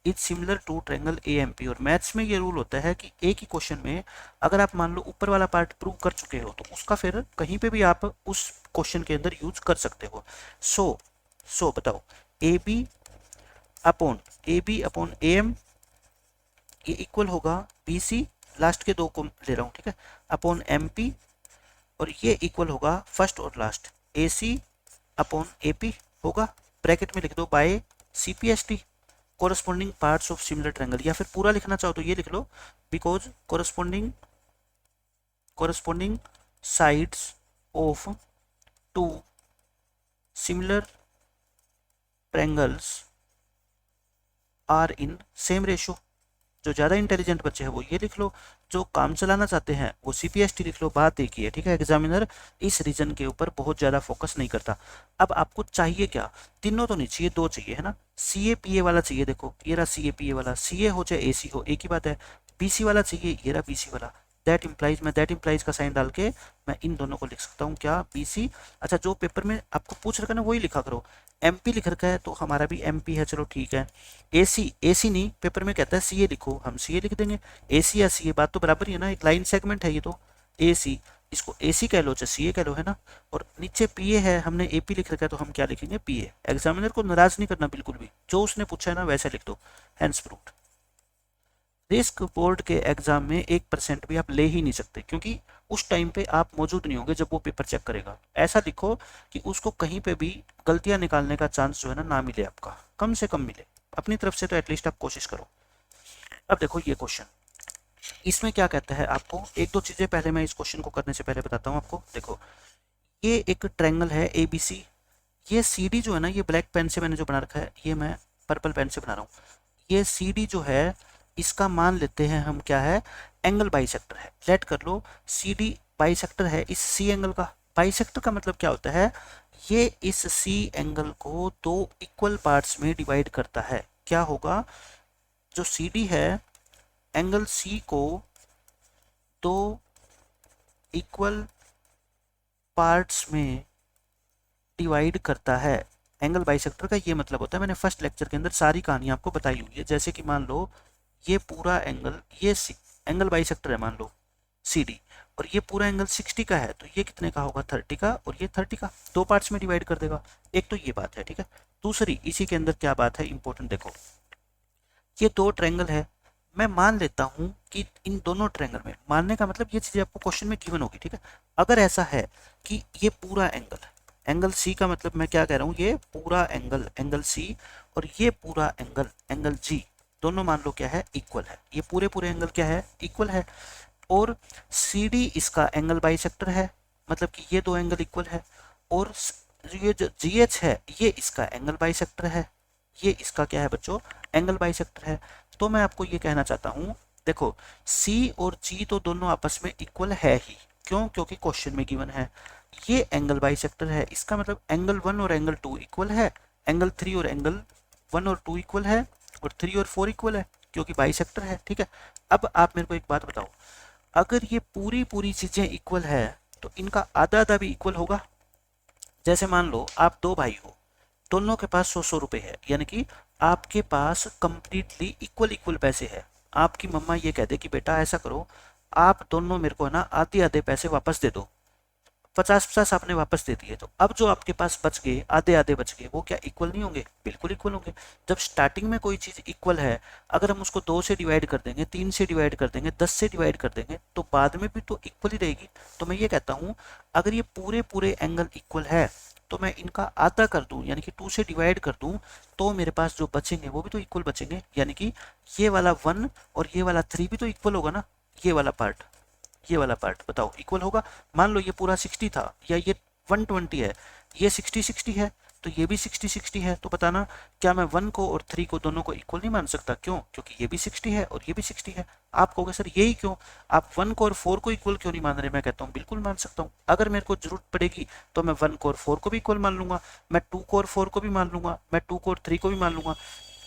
is similar to triangle A M P. और मैथ्स में ये रूल होता है कि एक ही क्वेश्चन में अगर आप मान लो ऊपर वाला पार्ट प्रूव कर चुके हो तो उसका फिर कहीं पे भी आप उस क्वेश्चन के अंदर यूज कर सकते हो। सो बताओ, A B upon A M, ये इक्वल होगा बी सी, लास्ट के 2 को ले रहा हूँ, ठीक है, अपॉन एम पी, और ये इक्वल होगा फर्स्ट और last A C upon A P होगा। ब्रैकेट में लिख दो by C P S T, corresponding parts of similar triangle. या फिर पूरा लिखना चाहो तो ये लिख लो, because corresponding sides of two similar triangles are in same ratio. जो ज़्यादा इंटेलिजेंट बच्चे हैं वो ये लिख लो, जो काम चलाना चाहते हैं वो CPST लिख लो। बात एक ही है, ठीक है। एग्जामिनर इस रीजन के ऊपर बहुत ज़्यादा फोकस नहीं करता। अब आपको चाहिए क्या, तीनों तो नहीं चाहिए, दो चाहिए, है ना। CA PA वाला चाहिए, देखो ये रहा CA PA वाला, CA हो चाहे AC हो एक ही बात है। BC वाला चाहिए, ये रहा BC वाला। दैट इम्प्लाइज, मैं दैट इम्प्लाइज का साइन डाल के मैं इन दोनों को लिख सकता हूँ, क्या, BC। अच्छा, जो पेपर में आपको पूछ रखा है ना वही लिखा करो। MP लिख रखा है तो हमारा भी MP है, चलो ठीक है। AC नहीं, पेपर में कहता है CA लिखो, हम CA लिख देंगे। AC या CA बात तो बराबर ही है ना, एक लाइन सेगमेंट है ये तो। AC, इसको AC कह लो चाहे CA कह लो, है ना। और नीचे PA है, हमने AP लिख रखा है तो हम क्या लिखेंगे, PA। एग्जामिनर को नाराज नहीं करना बिल्कुल भी, जो उसने पूछा है ना वैसे लिख दो, हैंड्स प्रूव्ड। रिस्क बोर्ड के एग्जाम में 1% भी आप ले ही नहीं सकते, क्योंकि उस टाइम पे आप मौजूद नहीं होंगे जब वो पेपर चेक करेगा। ऐसा लिखो कि उसको कहीं पे भी गलतियां निकालने का चांस जो है ना मिले, आपका कम से कम मिले। अपनी तरफ से तो एटलीस्ट आप कोशिश करो। अब देखो ये क्वेश्चन, इसमें क्या कहता है आपको, एक दो चीजें पहले मैं इस क्वेश्चन को करने से पहले बताता हूँ आपको। देखो ये एक ट्रायंगल है ABC, ये CD जो है ना, ये ब्लैक पेन से मैंने जो बना रखा है, ये मैं पर्पल पेन से बना रहा हूँ। ये CD जो है इसका मान लेते हैं हम, क्या है, एंगल बाइसेक्टर है। लेट कर लो CD बाइसेक्टर है इस C एंगल का। बाइसेक्टर का मतलब क्या होता है, ये इस C एंगल को दो इक्वल पार्ट्स में डिवाइड करता है। क्या होगा, जो CD है एंगल C को दो इक्वल पार्ट्स में डिवाइड करता है। एंगल बाइसेक्टर का ये मतलब होता है, मैंने फर्स्ट लेक्चर के अंदर सारी कहानी आपको बताई हुई है। जैसे कि मान लो ये पूरा एंगल, ये एंगल बाइसेक्टर है मान लो CD, और ये पूरा एंगल 60 का है, तो ये कितने का होगा, 30 का, और ये 30 का, दो पार्ट्स में डिवाइड कर देगा। एक तो ये बात है, ठीक है। दूसरी इसी के अंदर क्या बात है इंपॉर्टेंट, देखो ये दो ट्रायंगल है, मैं मान लेता हूं कि इन दोनों ट्रायंगल में, मानने का मतलब ये चीजें आपको क्वेश्चन में गिवन होगी, ठीक है। अगर ऐसा है कि ये पूरा एंगल, एंगल C का मतलब मैं क्या कह रहा हूँ, ये पूरा एंगल एंगल C, और ये पूरा एंगल एंगल G, दोनों मान लो क्या है, इक्वल है। ये पूरे पूरे एंगल क्या है, इक्वल है। और CD इसका एंगल बाइसेक्टर है, मतलब कि ये दो एंगल इक्वल है। और ये जो GH है ये इसका एंगल बाइसेक्टर है, ये इसका क्या है बच्चों, एंगल बाइसेक्टर है। तो मैं आपको ये कहना चाहता हूँ, देखो C और G तो दोनों आपस में इक्वल है ही, क्यों, क्योंकि क्वेश्चन में गिवन है। ये एंगल बाइसेक्टर है, इसका मतलब एंगल 1 और एंगल 2 इक्वल है, एंगल 3 और एंगल 1 और 2 इक्वल है, और 3 और 4 इक्वल है, क्योंकि बाइसेक्टर है, ठीक है। अब आप मेरे को एक बात बताओ, अगर ये पूरी पूरी चीजें इक्वल है तो इनका आधा आधा भी इक्वल होगा। जैसे मान लो आप दो भाई हो, दोनों के पास 100 रुपए है, यानी कि आपके पास कंप्लीटली इक्वल इक्वल पैसे है। आपकी मम्मा ये कहते कि बेटा ऐसा करो, आप दोनों मेरे को है ना आधे आधे पैसे वापस दे दो, 50-50 आपने वापस दे दिए, तो अब जो आपके पास बच गए आधे आधे बच गए, वो क्या इक्वल नहीं होंगे, बिल्कुल इक्वल होंगे। जब स्टार्टिंग में कोई चीज इक्वल है, अगर हम उसको 2 से डिवाइड कर देंगे, 3 से डिवाइड कर देंगे, 10 से डिवाइड कर देंगे, तो बाद में भी तो इक्वल ही रहेगी। तो मैं ये कहता हूँ, अगर ये पूरे पूरे एंगल इक्वल है तो मैं इनका आधा कर दूं, यानी कि 2 से डिवाइड कर दूं, तो मेरे पास जो बचेंगे वो भी तो इक्वल बचेंगे। यानी कि ये वाला 1 और ये वाला 3 भी तो इक्वल होगा ना, ये वाला पार्ट, ये वाला पार्ट बताओ इक्वल होगा। मान लो ये पूरा 60 था, या ये 120 है, ये 60-60 है, तो ये भी 60-60 है, तो बताना क्या मैं 1 को और 3 को दोनों को इक्वल नहीं मान सकता, क्यों, क्योंकि ये भी 60 है और ये भी 60 है। आप कहोगे सर यही क्यों, आप 1 को और 4 को इक्वल क्यों नहीं मान रहे, मैं कहता हूँ बिल्कुल मान सकता हूँ। अगर मेरे को जरूरत पड़ेगी तो मैं 1 को और 4 को भी इक्वल मान लूंगा, मैं 2 को और 4 को भी मान लूंगा, मैं 2 को और 3 को भी मान लूंगा।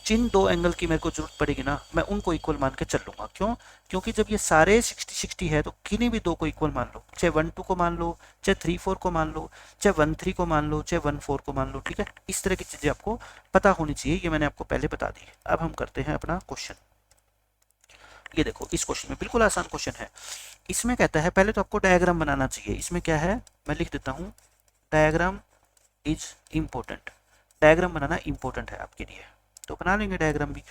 जिन दो एंगल की मेरे को जरूरत पड़ेगी ना, मैं उनको इक्वल मान के चल लूंगा, क्यों, क्योंकि जब ये सारे 60-60 है तो किन्हीं भी दो को इक्वल मान लो, चाहे 1-2 को मान लो, चाहे 3-4 को मान लो, चाहे 1-3 को मान लो, चाहे 1-4 को मान लो, ठीक है। इस तरह की चीजें आपको पता होनी चाहिए, ये मैंने आपको पहले बता दी। अब हम करते हैं अपना क्वेश्चन। ये देखो इस क्वेश्चन में बिल्कुल आसान क्वेश्चन है। इसमें कहता है पहले तो आपको डायग्राम बनाना चाहिए। इसमें क्या है, मैं लिख देता हूँ, diagram is important. Diagram banana important है आपके लिए, तो बना लेंगे डायग्राम भी।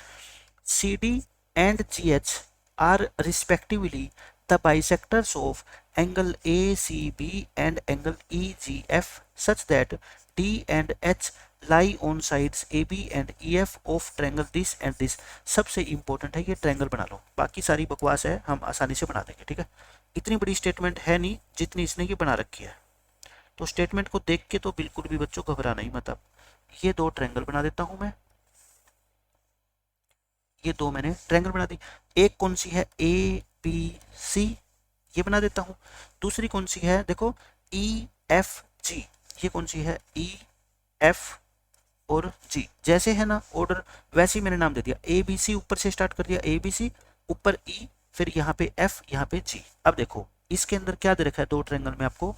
CD and GH are respectively the bisectors of angle ACB and angle EGF such that D and H lie on sides AB and EF of triangle this and this। सबसे important है ये triangle बना लो, बाकी सारी बकवास है हम आसानी से बना देंगे, ठीक है। इतनी बड़ी स्टेटमेंट है नहीं जितनी इसने ये बना रखी है। तो स्टेटमेंट को देख के तो बिल्कुल भी बच्चों घबराना ही मत। अब ये दो ट्रायंगल बना देता हूं मैं, ये दो मैंने ट्रायंगल बना दी। एक कौन सी है, ए बी सी, ये बना देता हूं। दूसरी कौन सी है, देखो ई एफ जी, ये कौन सी है, ई एफ और जी। जैसे है ना ऑर्डर, वैसे ही मैंने नाम दे दिया। ए बी सी ऊपर से स्टार्ट कर दिया, ए बी सी, ऊपर ई, फिर यहाँ पे एफ, यहाँ पे जी। अब देखो इसके अंदर क्या दे रखा है दो ट्रायंगल में आपको,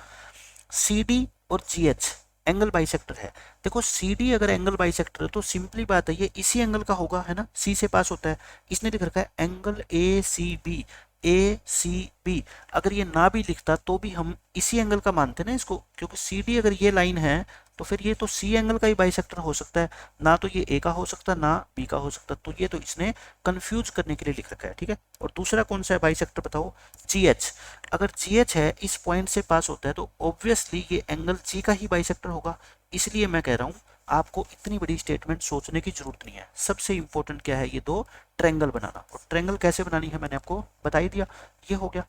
सी डी और जी एच एंगल बाइसेक्टर है। देखो सी डी अगर एंगल बाइसेक्टर है तो सिंपली बात है ये इसी एंगल का होगा, है ना, सी से पास होता है। इसने लिख रखा है angle A C B, A C B. अगर ये ना भी लिखता तो भी हम इसी एंगल का मानते ना इसको, क्योंकि सी डी अगर ये लाइन है तो फिर ये तो सी एंगल का ही बाइसेक्टर हो सकता है, ना तो ये ए का हो सकता ना बी का हो सकता। तो ये तो इसने कंफ्यूज करने के लिए लिख रखा है, ठीक है। और दूसरा कौन सा है बाइसेक्टर बताओ, जी एच। अगर जी एच है इस पॉइंट से पास होता है तो ऑब्वियसली ये एंगल जी का ही बाइसेक्टर होगा। इसलिए मैं कह रहा हूँ आपको इतनी बड़ी स्टेटमेंट सोचने की जरूरत नहीं है। सबसे इंपॉर्टेंट क्या है, ये दो ट्रायंगल बनाना। और ट्रायंगल कैसे बनानी है मैंने आपको बता ही दिया, ये हो गया।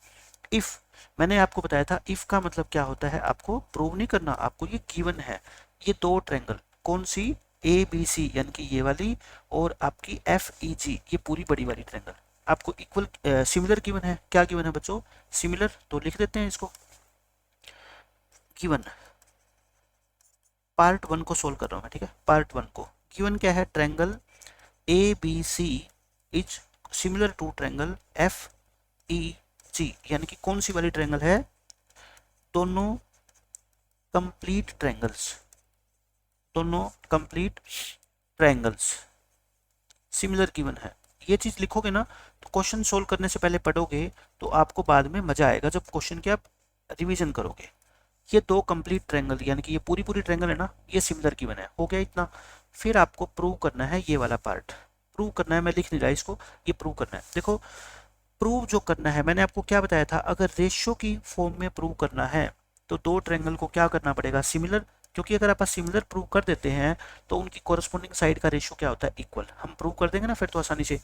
इफ मैंने आपको बताया था, इफ का मतलब क्या होता है, आपको प्रूव नहीं करना, आपको ये गिवन है। ये दो ट्रायंगल कौन सी, ए बी सी यानी कि ये वाली, और आपकी एफ ई जी ये पूरी बड़ी वाली ट्रायंगल आपको इक्वल सिमिलर गिवन है। क्या गिवन है बच्चों, सिमिलर। तो लिख देते हैं इसको, गिवन पार्ट वन को सोल्व कर रहा हूं मैं, ठीक है। पार्ट वन को गिवन क्या है, triangle A B C is similar to triangle F E G, यानी कि कौन सी वाली ट्रायंगल है, दोनों कंप्लीट ट्रायंगल्स, दोनों कंप्लीट ट्रायंगल्स सिमिलर गिवन है। ये चीज लिखोगे ना तो क्वेश्चन सोल्व करने से पहले पढ़ोगे तो आपको बाद में मजा आएगा जब क्वेश्चन के आप रिवीजन करोगे। ये दो कंप्लीट ट्रायंगल यानी कि ये पूरी पूरी ट्रायंगल है ना, ये सिमिलर गिवन है, हो गया इतना। फिर आपको प्रूव करना है ये वाला पार्ट, प्रूव करना है, मैं लिख नहीं रहा इसको, ये प्रूव करना है। देखो प्रूव जो करना है, मैंने आपको क्या बताया था, अगर रेशियो की फॉर्म में प्रूव करना है तो दो ट्रायंगल को क्या करना पड़ेगा, सिमिलर। क्योंकि अगर आप सिमिलर प्रूव कर देते हैं तो उनकी कोरस्पोंडिंग साइड का रेशियो क्या होता है, इक्वल। हम प्रूव कर देंगे ना फिर तो आसानी से।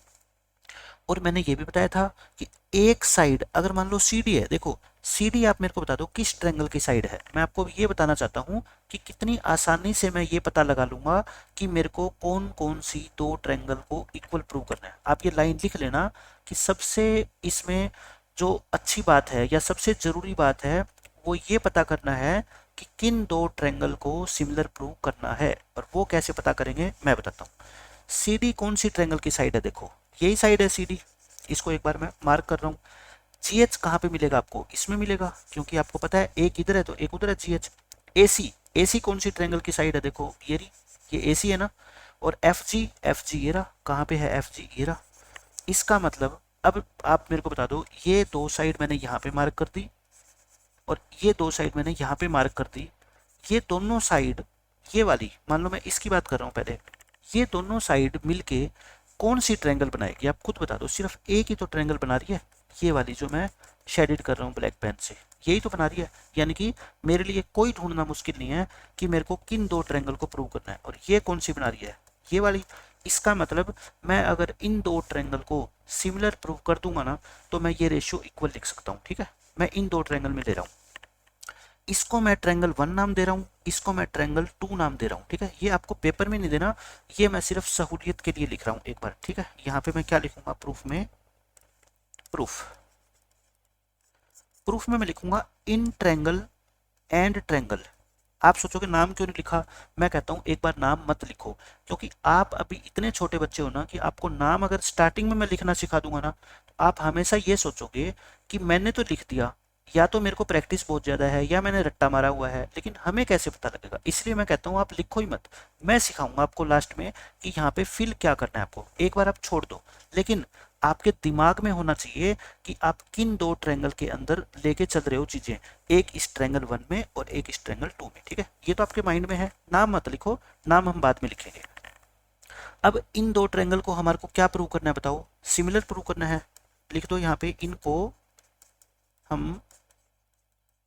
और मैंने ये भी बताया था कि एक साइड अगर मान लो सी डी है, देखो सी डी आप मेरे को बता दो किस ट्रायंगल की साइड है। मैं आपको ये बताना चाहता हूँ कि कितनी आसानी से मैं ये पता लगा लूंगा कि मेरे को कौन कौन सी दो ट्रायंगल को इक्वल प्रूव करना है। आप ये लाइन लिख लेना कि सबसे इसमें जो अच्छी बात है या सबसे जरूरी बात है वो ये पता करना है कि किन दो ट्रायंगल को सिमिलर प्रूव करना है। और वो कैसे पता करेंगे मैं बताता हूँ। सी डी कौन सी ट्रायंगल की साइड है, देखो यही साइड है सी डी, इसको एक बार मैं मार्क कर रहा हूँ। जी एच कहाँ पे मिलेगा आपको, इसमें मिलेगा, क्योंकि आपको पता है एक इधर है तो एक उधर है जी एच। ए सी, ए सी कौन सी ट्रायंगल की साइड है, देखो ये रही, ये ए सी है ना। और एफ जी, एफ जी ये रहा, कहाँ पे है एफ जी, ये रहा। इसका मतलब अब आप मेरे को बता दो, ये दो साइड मैंने यहाँ पे मार्क कर दी और ये दो साइड मैंने यहाँ पे मार्क कर दी। ये दोनों साइड, ये वाली मान लो मैं इसकी बात कर रहा हूँ पहले, ये दोनों साइड मिलके कौन सी ट्रायंगल बनाएगी, आप खुद बता दो। सिर्फ एक ही तो ट्रायंगल बना रही है, ये वाली जो मैं शेडेड कर रहा हूँ ब्लैक पेन से, यही तो बना रही है। यानी कि मेरे लिए कोई ढूंढना मुश्किल नहीं है कि मेरे को किन दो ट्रायंगल को प्रूव करना है। और ये कौन सी बना रही है, ये वाली। इसका मतलब मैं अगर इन दो ट्रायंगल को सिमिलर प्रूव कर दूंगा ना तो मैं ये रेशियो इक्वल लिख सकता हूँ, ठीक है। मैं इन दो ट्रायंगल में ले रहा हूँ, इसको मैं ट्रायंगल 1 नाम दे रहा हूँ, इसको मैं ट्रायंगल 2 नाम दे रहा हूँ, ठीक है। ये आपको पेपर में नहीं देना, ये मैं सिर्फ सहूलियत के लिए लिख रहा हूँ एक बार, ठीक है। यहाँ पे मैं क्या लिखूंगा प्रूफ में, प्रूफ में मैं लिखूंगा इन ट्रायंगल एंड ट्रायंगल। आप सोचोगे नाम क्यों नहीं लिखा, मैं कहता हूँ एक बार नाम मत लिखो, क्योंकि आप अभी इतने छोटे बच्चे हो ना कि आपको नाम अगर स्टार्टिंग में मैं लिखना सिखा दूंगा ना तो आप हमेशा ये सोचोगे कि मैंने तो लिख दिया, या तो मेरे को प्रैक्टिस बहुत ज्यादा है या मैंने रट्टा मारा हुआ है, लेकिन हमें कैसे पता लगेगा। इसलिए मैं कहता हूँ आप लिखो ही मत, मैं सिखाऊंगा आपको लास्ट में कि यहाँ पे फिल क्या करना है आपको। एक बार आप छोड़ दो, लेकिन आपके दिमाग में होना चाहिए कि आप किन दो ट्रायंगल के अंदर लेके चल रहे हो चीजें, एक इस ट्रायंगल 1 में और एक इस ट्रायंगल 2 में, ठीक है। ये तो आपके माइंड में है, नाम मत लिखो, नाम हम बाद में लिखेंगे। अब इन दो ट्रायंगल को हमारे को क्या प्रूव करना है बताओ, सिमिलर प्रूव करना है। लिख दो यहाँ पे, इनको हम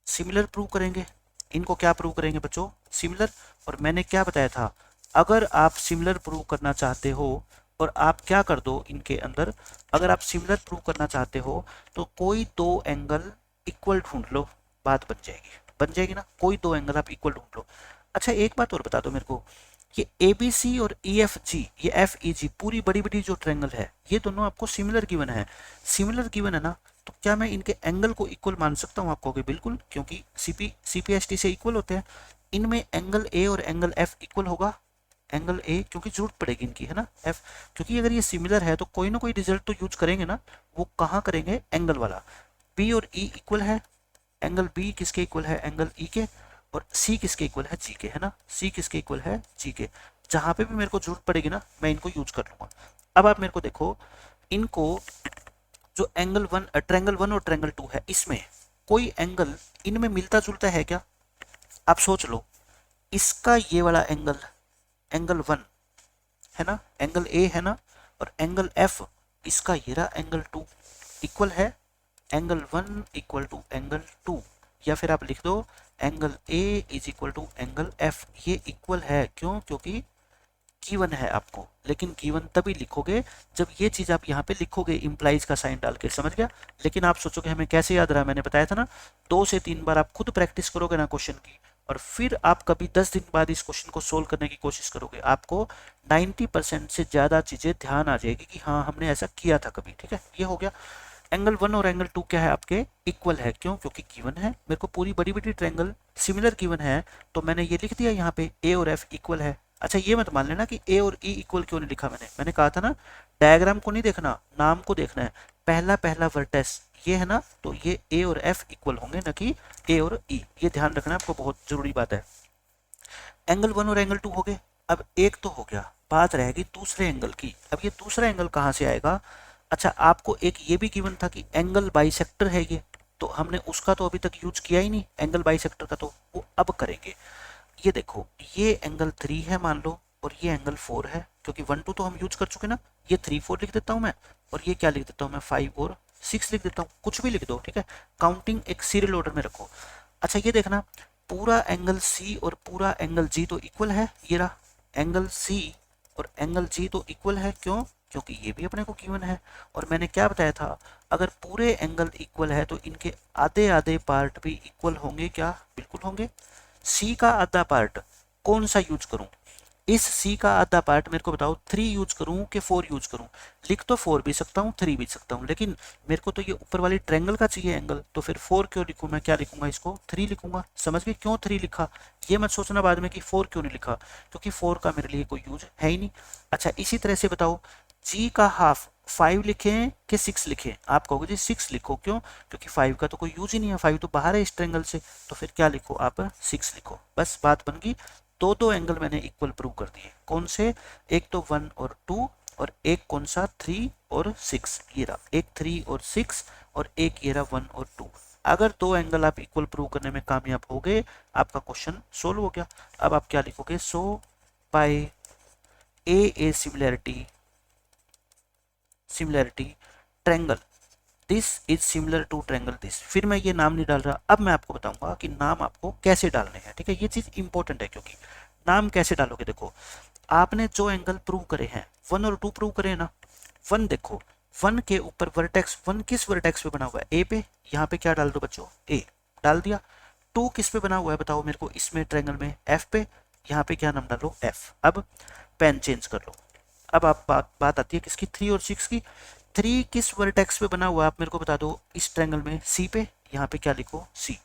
सिमिलर प्रूव करेंगे। इनको क्या प्रूव करेंगे बच्चों, सिमिलर। और मैंने क्या बताया था, अगर आप सिमिलर प्रूव करना चाहते हो और आप क्या कर दो इनके अंदर, अगर आप सिमिलर प्रूव करना चाहते हो तो कोई दो एंगल इक्वल ढूंढ लो, बात बन जाएगी। बन जाएगी ना, कोई दो एंगल आप इक्वल ढूंढ लो। अच्छा एक बात और बता दो मेरे को, ये ए बी सी और ई एफ जी, ये एफ ई जी पूरी बड़ी बड़ी जो ट्रायंगल है, ये दोनों आपको सिमिलर गिवन है, सिमिलर गिवन है ना, तो क्या मैं इनके एंगल को इक्वल मान सकता हूँ? आप कहोगे बिल्कुल, क्योंकि सीपीएसटी से इक्वल होते हैं। इनमें एंगल ए और एंगल एफ इक्वल होगा, एंगल ए क्योंकि जरूरत पड़ेगी इनकी, है ना, एफ, क्योंकि अगर ये सिमिलर है तो कोई ना कोई रिजल्ट तो यूज करेंगे ना, वो कहाँ करेंगे? एंगल वाला। बी और ई इक्वल है, एंगल बी किसके इक्वल है? एंगल ई के। और सी किसके इक्वल है? जी के, है ना, सी किसके इक्वल है? जी के। जहां पे भी मेरे को जरूरत पड़ेगी ना, मैं इनको यूज कर लूंगा। अब आप मेरे को देखो, इनको जो एंगल वन, ट्रायंगल वन और ट्रायंगल टू है, इसमें कोई एंगल इनमें मिलता जुलता है क्या? आप सोच लो, इसका ये वाला एंगल, एंगल वन है ना, एंगल ए है ना, और एंगल एफ, इसका ये रहा एंगल टू, इक्वल है angle one equal to angle two, या फिर आप लिख दो angle A is equal to angle F, ये इक्वल है। क्यों? क्योंकि गिवन है आपको, लेकिन गिवन तभी लिखोगे जब ये चीज आप यहाँ पे लिखोगे इम्प्लाइज का साइन डाल के, समझ गया? लेकिन आप सोचोगे हमें कैसे याद रहा, मैंने बताया था ना, 2 से 3 बार आप खुद प्रैक्टिस करोगे ना क्वेश्चन की, और फिर आप कभी 10 दिन बाद इस क्वेश्चन को सोल्व करने की कोशिश करोगे, आपको 90% से ज्यादा चीजें ध्यान आ जाएगी कि हाँ हमने ऐसा किया था कभी। ठीक है, ये हो गया। एंगल वन और एंगल टू क्या है आपके? इक्वल है। क्यों? क्योंकि गिवन है, मेरे को पूरी बड़ी बड़ी ट्रायंगल सिमिलर गिवन है, तो मैंने ये लिख दिया यहाँ पे ए और एफ इक्वल है। अच्छा ये मत मान लेना कि ए और ई इक्वल क्यों नहीं लिखा, मैंने कहा था ना, डायग्राम को नहीं देखना, नाम को देखना है। पहला पहला वर्टेक्स ये है ना, तो ये ए और एफ इक्वल होंगे, न कि ए और ई, ये ध्यान रखना आपको, बहुत जरूरी बात है। एंगल वन और एंगल टू हो गए। अब एक तो हो गया, बात रहेगी दूसरे एंगल की। अब ये दूसरा एंगल कहाँ से आएगा? अच्छा आपको एक ये भी गिवन था कि एंगल बाइसेक्टर है ये, तो हमने उसका तो अभी तक यूज किया ही नहीं एंगल बाइसेक्टर का, तो वो अब करेंगे। ये देखो, ये एंगल 3 है मान लो, और ये एंगल 4 है, क्योंकि 1 2 तो हम यूज कर चुके ना। ये 3 4 लिख देता हूँ मैं, और ये क्या लिख देता हूँ मैं? 5 और 6 लिख देता हूँ, कुछ भी लिख दो, ठीक है, काउंटिंग एक सीरियल ऑर्डर में रखो। अच्छा ये देखना, पूरा एंगल सी और पूरा एंगल जी तो इक्वल है, ये रहा एंगल सी और एंगल जी तो इक्वल है। क्यों? क्योंकि ये भी अपने को गिवन है, और मैंने क्या बताया था, अगर पूरे एंगल इक्वल है तो इनके आधे आधे पार्ट भी इक्वल होंगे क्या? बिल्कुल होंगे। सी का आधा पार्ट कौन सा यूज करूं? इस सी का आधा पार्ट मेरे को बताओ, 3 यूज करूं कि 4 यूज करूं? लिख तो 4 भी सकता हूं, 3 भी सकता हूं, लेकिन मेरे को तो ये ऊपर वाली ट्रायंगल का चाहिए एंगल, तो फिर 4 क्यों लिखूं? मैं क्या लिखूंगा? इसको 3 लिखूंगा। समझ गए क्यों 3 लिखा? ये मत सोचना बाद में कि 4 क्यों नहीं लिखा, क्योंकि 4 का मेरे लिए कोई यूज है ही नहीं। अच्छा इसी तरह से बताओ, जी का हाफ 5 लिखें कि 6 लिखें? आप कहोगे जी 6 लिखो। क्यों? क्योंकि 5 का तो कोई यूज ही नहीं है, 5 तो बाहर है इस ट्रायंगल से, तो फिर क्या लिखो आप? 6 लिखो, बस बात बन गई। दो एंगल मैंने इक्वल प्रूव कर दिए। कौन से? एक तो 1 और 2, और एक कौन सा? 3 और 6। ये रहा एक 3 और 6, और एक ये रहा 1 और 2। अगर 2 एंगल आप इक्वल प्रूव करने में कामयाब हो गए, आपका क्वेश्चन सोल्व हो गया। अब आप क्या लिखोगे? So by A similarity triangle this is similar to triangle this. फिर मैं ये नाम नहीं डाल रहा, अब मैं आपको बताऊंगा कि नाम आपको कैसे डालने हैं। ठीक है, ये चीज इंपॉर्टेंट है, क्योंकि नाम कैसे डालोगे, देखो आपने जो एंगल प्रूव करे हैं, 1 और 2 प्रूव करे हैं ना, 1 देखो, 1 के ऊपर वर्टेक्स, 1 किस वर्टेक्स पे बना हुआ है? ए पे, यहाँ पे क्या डाल दो बच्चों? ए डाल दिया। 2 किस पे बना हुआ है बताओ मेरे को? इसमें ट्रायंगल में एफ पे, यहाँ पे क्या नाम डालो? एफ। अब पेन चेंज कर लो। अब आप बात आती है किसकी? 3 और 6 की। 3 किस वर्टेक्स पे बना हुआ है आप मेरे को बता दो? इस ट्रायंगल में सी पे, यहाँ पे क्या लिखो? सी।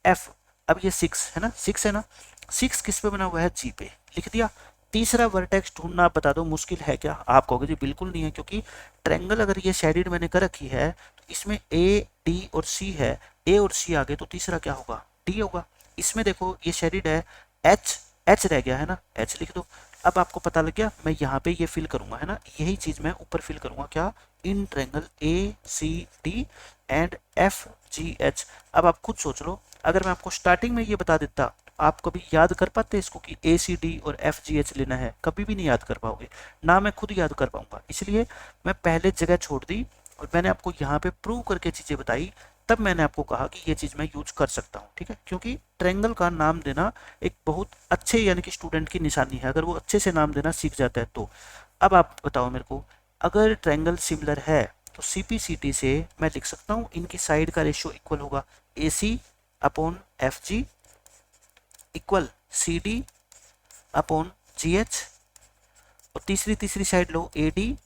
एफ। अब ये 6 है ना, 6 है ना, 6 किस पे बना हुआ है? जी पे, लिख दिया। तीसरा वर्टेक्स ढूंढना आप बता दो, मुश्किल है क्या? आप कहोगे जी बिल्कुल नहीं है, क्योंकि ट्रायंगल अगर ये शेडेड मैंने कर रखी है तो इसमें ए डी और सी है, ए और सी आ गए तो तीसरा क्या होगा? डी होगा। इसमें देखो ये शेडेड है, एच, एच रह गया है ना, एच लिख दो। अब आपको पता लग गया, मैं यहाँ पे ये फिल करूंगा, है ना, यही चीज मैं ऊपर फिल करूंगा, क्या? In triangle A C D and F G H. अब आप खुद सोच लो, अगर मैं आपको स्टार्टिंग में ये बता देता, आप कभी याद कर पाते इसको कि ए सी डी और एफ जी एच लेना है? कभी भी नहीं याद कर पाओगे, ना मैं खुद याद कर पाऊंगा। इसलिए मैं पहले जगह छोड़ दी, और मैंने आपको यहाँ पे प्रूव करके चीजें बताई, तब मैंने आपको कहा कि ये चीज मैं यूज कर सकता हूँ। ठीक है, क्योंकि ट्रायंगल का नाम देना एक बहुत अच्छे यानी कि स्टूडेंट की निशानी है, अगर वो अच्छे से नाम देना सीख जाता है तो। अब आप बताओ मेरे को, अगर ट्रायंगल सिमिलर है तो सीपीसीटी से मैं लिख सकता हूँ इनकी साइड का रेशियो इक्वल होगा, AC upon F G equal C D upon G H, और तीसरी साइड लो ए डी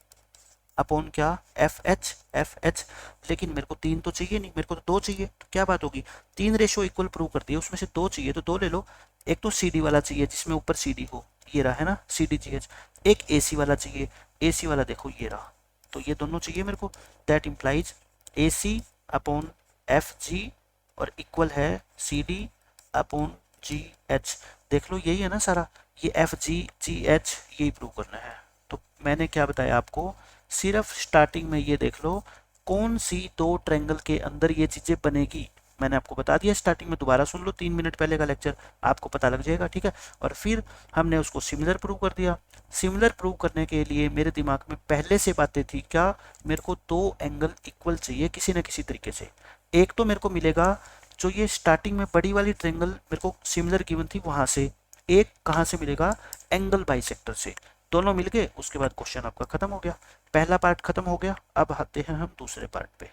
अपॉन क्या एफ एच। लेकिन मेरे को 3 तो चाहिए नहीं, मेरे को तो 2 चाहिए, तो क्या बात होगी, 3 रेशो इक्वल प्रूव कर दिए, उसमें से 2 चाहिए तो 2 ले लो। एक तो सी डी वाला चाहिए जिसमें ऊपर सी डी हो, ये रहा है ना सी डी जी एच। एक ए सी वाला चाहिए, ए सी वाला देखो ये रहा, तो ये दोनों चाहिए मेरे को। That implies A C upon F G और इक्वल है C D upon G H. देख लो यही है ना सारा, ये एफ जी जी एच यही प्रूव करना है। तो मैंने क्या बताया आपको, सिर्फ स्टार्टिंग में ये देख लो कौन सी 2 ट्रायंगल के अंदर ये चीजें बनेगी, मैंने आपको बता दिया स्टार्टिंग में, दोबारा सुन लो 3 मिनट पहले का लेक्चर, आपको पता लग जाएगा, ठीक है। और फिर हमने उसको सिमिलर प्रूव कर दिया। सिमिलर प्रूव करने के लिए मेरे दिमाग में पहले से बातें थी क्या, मेरे को 2 एंगल इक्वल चाहिए किसी न किसी तरीके से। एक तो मेरे को मिलेगा जो ये स्टार्टिंग में बड़ी वाली ट्रायंगल मेरे को सिमिलर गिवन थी वहां से, एक कहां से मिलेगा, एंगल बाइसेक्टर से। दोनों मिल गए, उसके बाद क्वेश्चन आपका खत्म हो गया, पहला पार्ट खत्म हो गया। अब आते हैं हम दूसरे पार्ट पे,